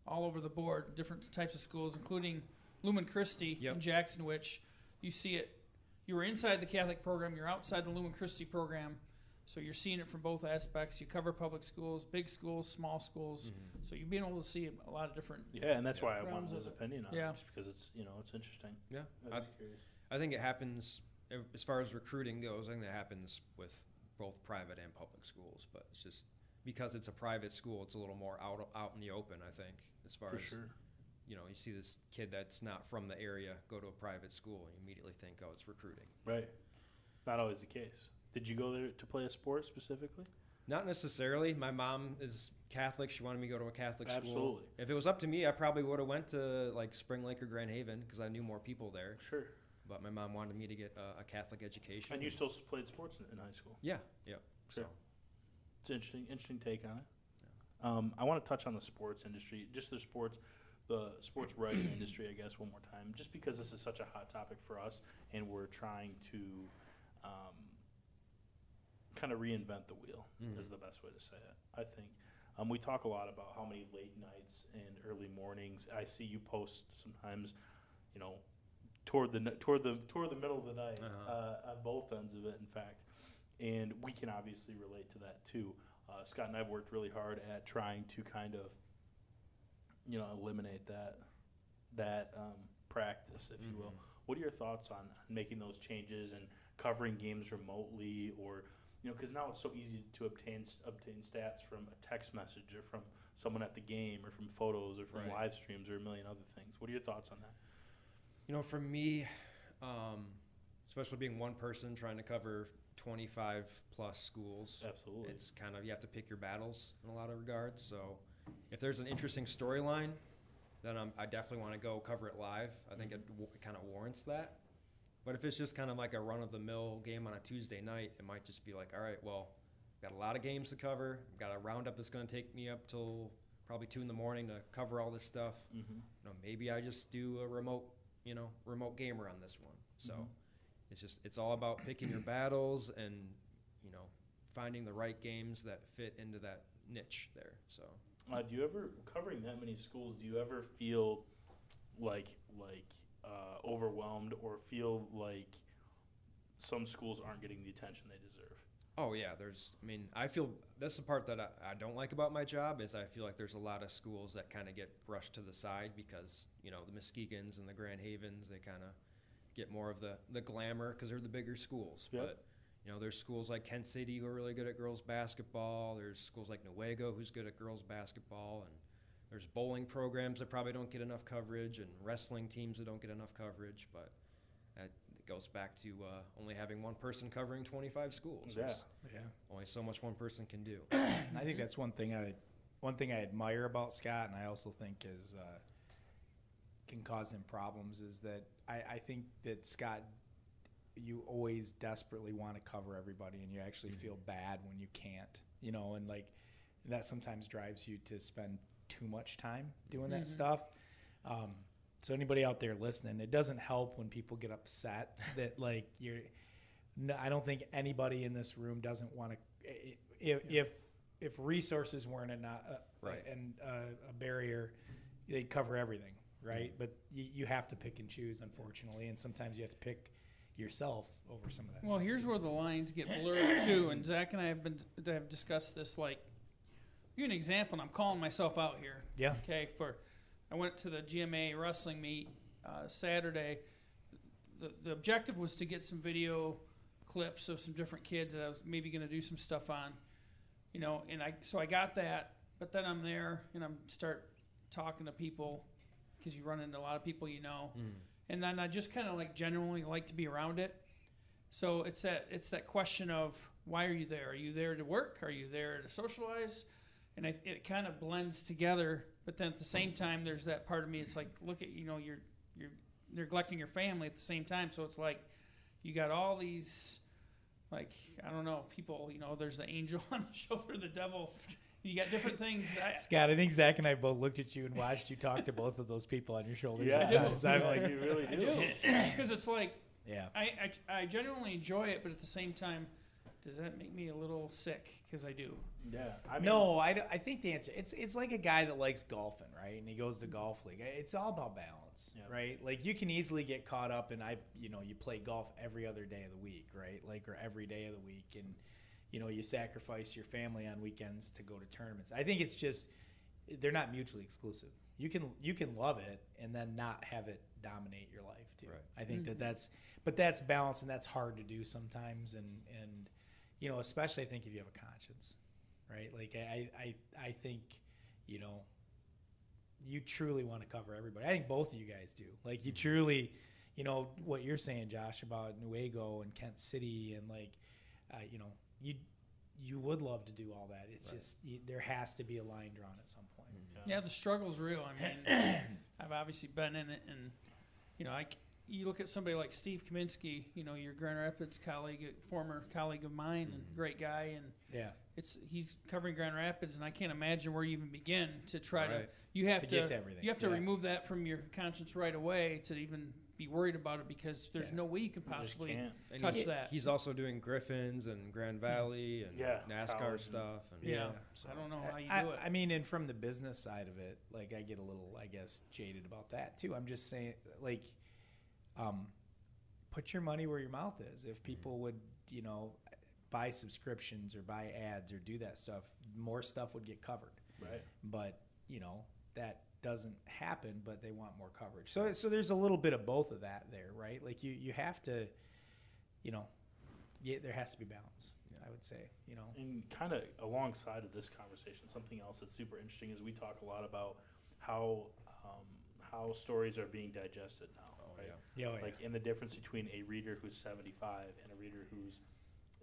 all over the board different types of schools, including Lumen Christi Yep. in Jackson, which you see it. You were inside the Catholic program. You're outside the Lumen Christi program. So you're seeing it from both aspects. You cover public schools, big schools, small schools. Mhm. So you've been able to see a lot of different. Yeah, and that's why I Realms wanted his of it. opinion on Yeah. it, just because it's it's interesting. Yeah. I was curious. I think it happens as far as recruiting goes. I think that happens with both private and public schools, but it's just because it's a private school, it's a little more out in the open. I think as far For as sure. you see this kid that's not from the area go to a private school, and you immediately think, oh, it's recruiting. Right. Not always the case. Did you go there to play a sport specifically? Not necessarily. My mom is Catholic. She wanted me to go to a Catholic school. Absolutely. If it was up to me, I probably would have went to like Spring Lake or Grand Haven because I knew more people there. Sure. But my mom wanted me to get a Catholic education. And you still played sports in high school? Yeah. Sure. So It's an interesting take on it. I want to touch on the sports industry, just the sports writing industry, I guess, one more time, just because this is such a hot topic for us, and we're trying to kind of reinvent the wheel is the best way to say it, I think. We talk a lot about how many late nights and early mornings. I see you post sometimes, toward the middle of the night, on both ends of it, in fact. and we can obviously relate to that too. Scott and I have worked really hard at trying to kind of, eliminate that practice, if you will. What are your thoughts on making those changes and covering games remotely, or because now it's so easy to obtain stats from a text message or from someone at the game or from photos or from live streams or a million other things. What are your thoughts on that? For me, especially being one person trying to cover 25 plus schools, absolutely, it's kind of, you have to pick your battles in a lot of regards. So if there's an interesting storyline, then I definitely want to go cover it live. I think it kind of warrants that. But if it's just kind of like a run-of-the-mill game on a Tuesday night, it might just be like, all right, well, got a lot of games to cover. I've got a roundup that's going to take me up till probably 2 in the morning to cover all this stuff. Maybe I just do a remote gamer on this one. So it's all about picking your battles and, finding the right games that fit into that niche there. So, do you ever, covering that many schools, do you ever feel like overwhelmed or feel like some schools aren't getting the attention they deserve? Oh yeah, I feel that's the part that I don't like about my job is I feel like there's a lot of schools that kind of get brushed to the side because, the Muskegans and the Grand Havens, they kind of get more of the glamour because they're the bigger schools. Yep. But, there's schools like Kent City who are really good at girls basketball. There's schools like Newaygo who's good at girls basketball. And there's bowling programs that probably don't get enough coverage and wrestling teams that don't get enough coverage. But it goes back to only having one person covering 25 schools. Yeah. Only so much one person can do. I think that's one thing I admire about Scott, and I also think is can cause him problems, is that I think that Scott, you always desperately want to cover everybody, and you actually feel bad when you can't, and that sometimes drives you to spend too much time doing that stuff. So anybody out there listening, it doesn't help when people get upset that I don't think anybody in this room doesn't want to. If resources weren't a barrier, they'd cover everything, right? But you have to pick and choose, unfortunately, and sometimes you have to pick yourself over some of that. Well, here's where the lines get blurred too, and Zach and I have discussed this. Give you an example, and I'm calling myself out here. Yeah. Okay. I went to the GMA wrestling meet Saturday. The objective was to get some video clips of some different kids that I was maybe going to do some stuff on, and I got that, but then I'm there and I'm start talking to people because you run into a lot of people, and then I just kind of genuinely like to be around it. So it's that question of, why are you there? Are you there to work? Are you there to socialize? And it kind of blends together. But then at the same time, there's that part of me. It's look at you're neglecting your family at the same time. So it's you got all these I don't know, people. There's the angel on the shoulder, the devil. You got different things. Scott, I think Zach and I both looked at you and watched you talk to both of those people on your shoulders. Yeah, at times. I'm you really do. Because it's yeah. I genuinely enjoy it, but at the same time, does that make me a little sick? Because I do. Yeah. I think the answer, it's like a guy that likes golfing, right? And he goes to golf league. It's all about balance, right? You can easily get caught up in, you play golf every other day of the week, right? Or every day of the week. And, you sacrifice your family on weekends to go to tournaments. I think it's just, they're not mutually exclusive. You can love it and then not have it dominate your life too. Right. I think that's balance, and that's hard to do sometimes. And especially I think if you have a conscience, right? I think, you truly want to cover everybody. I think both of you guys do. You truly, what you're saying, Josh, about Newaygo and Kent City, and you would love to do all that. It's just there has to be a line drawn at some point. Yeah, the struggle's real. I mean, I've obviously been in it, and you look at somebody like Steve Kaminsky, your Grand Rapids colleague, former colleague of mine, and great guy, and he's covering Grand Rapids, and I can't imagine where you even begin to try to. You have to get to everything. You have to remove that from your conscience right away to even be worried about it, because there's no way you can possibly touch that. He's also doing Griffins and Grand Valley and NASCAR stuff. And So I don't know how you do it. I mean, and from the business side of it, I get a little, I guess, jaded about that too. I'm just saying, put your money where your mouth is. If people would, buy subscriptions or buy ads or do that stuff, more stuff would get covered. Right. But, that doesn't happen, but they want more coverage. So there's a little bit of both of that there, right? Like you have to, there has to be balance, I would say, And kind of alongside of this conversation, something else that's super interesting is we talk a lot about how stories are being digested now, right? Yeah. Like in the difference between a reader who's 75 and a reader who's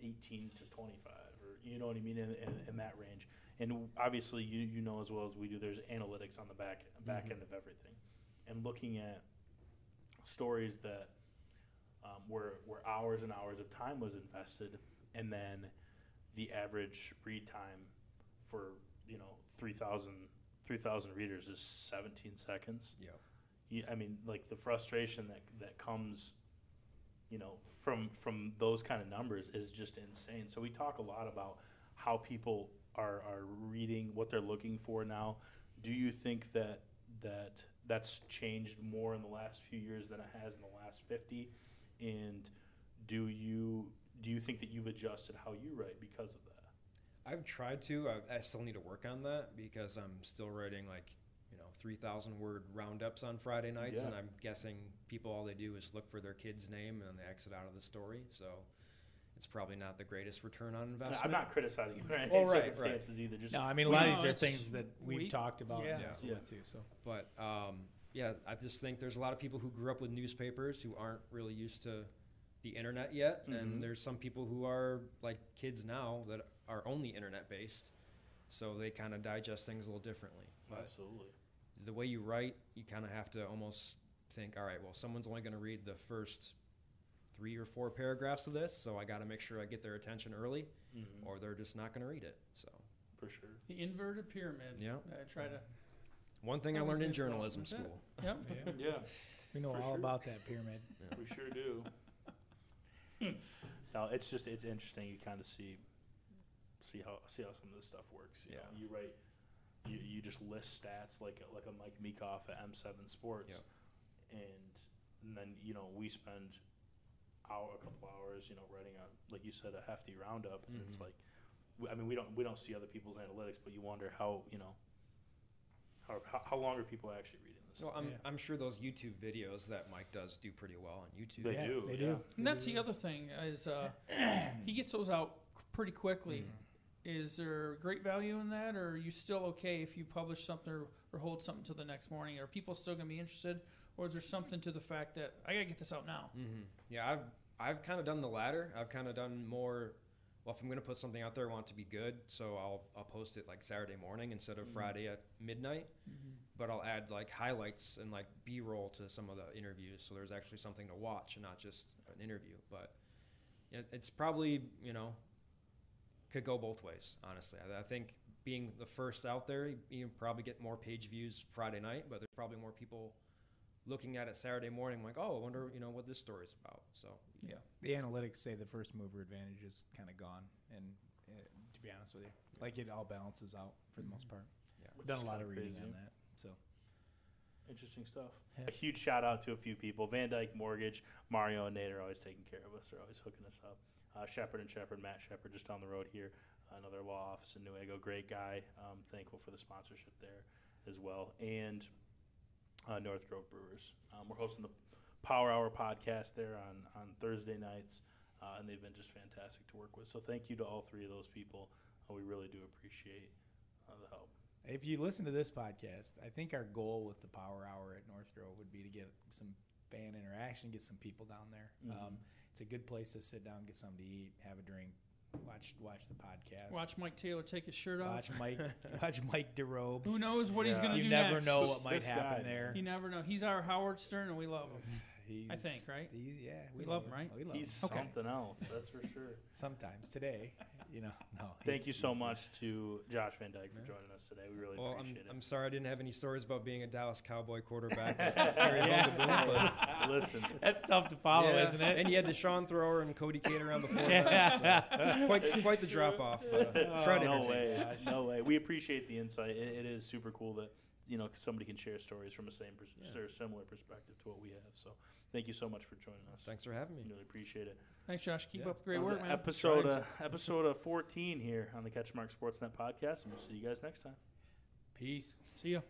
18 to 25, or you know what I mean, in that range. And obviously, you know as well as we do, there's analytics on the back end of everything, and looking at stories that where hours and hours of time was invested, and then the average read time for 3,000 readers is 17 seconds. Yeah. I mean, like the frustration that comes, from those kind of numbers is just insane. So we talk a lot about how people are reading, what they're looking for now. Do you think that's changed more in the last few years than it has in the last 50? And do you think that you've adjusted how you write because of that? I've tried to. I still need to work on that because I'm still writing 3,000 word roundups on Friday nights, and I'm guessing people, all they do is look for their kid's name and they exit out of the story. So it's probably not the greatest return on investment. I'm not criticizing you in Well, any right. circumstances either. Just No, I mean, a lot of these are things that we've talked about too. So, But I just think there's a lot of people who grew up with newspapers who aren't really used to the internet yet, and there's some people who are like kids now that are only internet based, so they kind of digest things a little differently. But absolutely. The way you write, you kind of have to almost think, all right, well, someone's only going to read the first 3 or 4 paragraphs of this, so I got to make sure I get their attention early, or they're just not going to read it. So for sure, the inverted pyramid. Yeah. I try to. One thing I learned in journalism school. Yep. Yeah. we know For all sure. about that pyramid. We sure do. No, it's interesting. You kind of see how some of this stuff works. You know, you write, you just list stats like a Mike Meekoff at M7 Sports, and then we spend a couple hours writing like you said, a hefty roundup, and it's like, we don't see other people's analytics, but you wonder how how long are people actually reading this? Well, I'm sure those YouTube videos that Mike does do pretty well on YouTube. They do. And that's the other thing is he gets those out pretty quickly. Is there great value in that, or are you still okay if you publish something or hold something to the next morning? Are people still going to be interested, or is there something to the fact that I got to get this out now? Yeah, I've kind of done the latter. I've kind of done more. Well, if I'm going to put something out there, I want it to be good, so I'll post it like Saturday morning instead of Friday at midnight. But I'll add like highlights and like B-roll to some of the interviews, so there's actually something to watch and not just an interview. But it's probably could go both ways, honestly. I think being the first out there, you probably get more page views Friday night, but there's probably more people looking at it Saturday morning, like, oh, I wonder, what this story's about. So the analytics say the first mover advantage is kind of gone, and to be honest with you, like it all balances out for the most part. Yeah, We've done a lot of reading on that, so interesting stuff. A huge shout out to a few people: Van Dyke Mortgage, Mario and Nate are always taking care of us. They're always hooking us up. Shepard and Shepard, Matt Shepard, just down the road here, another law office in Newaygo. Great guy. Thankful for the sponsorship there as well, and North Grove Brewers. We're hosting the Power Hour podcast there on Thursday nights, and they've been just fantastic to work with. So thank you to all three of those people. We really do appreciate the help. If you listen to this podcast, I think our goal with the Power Hour at North Grove would be to get some fan interaction, get some people down there. It's a good place to sit down, get something to eat, have a drink, watch the podcast. Watch Mike Taylor take his shirt off. Watch Mike DeRobe. Who knows what he's going to do You next? never know what might This happen guy, there. You never know. He's our Howard Stern, and we love him. I think, right? We love him, right? We love He's him. something else, that's for sure. Sometimes today, no. Thank you so much to Josh Van Dyke for joining us today. We really appreciate it. I'm sorry I didn't have any stories about being a Dallas Cowboy quarterback. But Listen, that's tough to follow, isn't it? And you had Deshaun Thrower and Cody Cater on before that. So quite the drop off. Try to entertain. No way. We appreciate the insight. It is super cool that somebody can share stories from a similar perspective to what we have. So thank you so much for joining us. Thanks for having me. Really appreciate it. Thanks, Josh. Keep up the great That was work, man. Episode 14 here on the CatchMark SportsNet podcast, and we'll see you guys next time. Peace. See ya.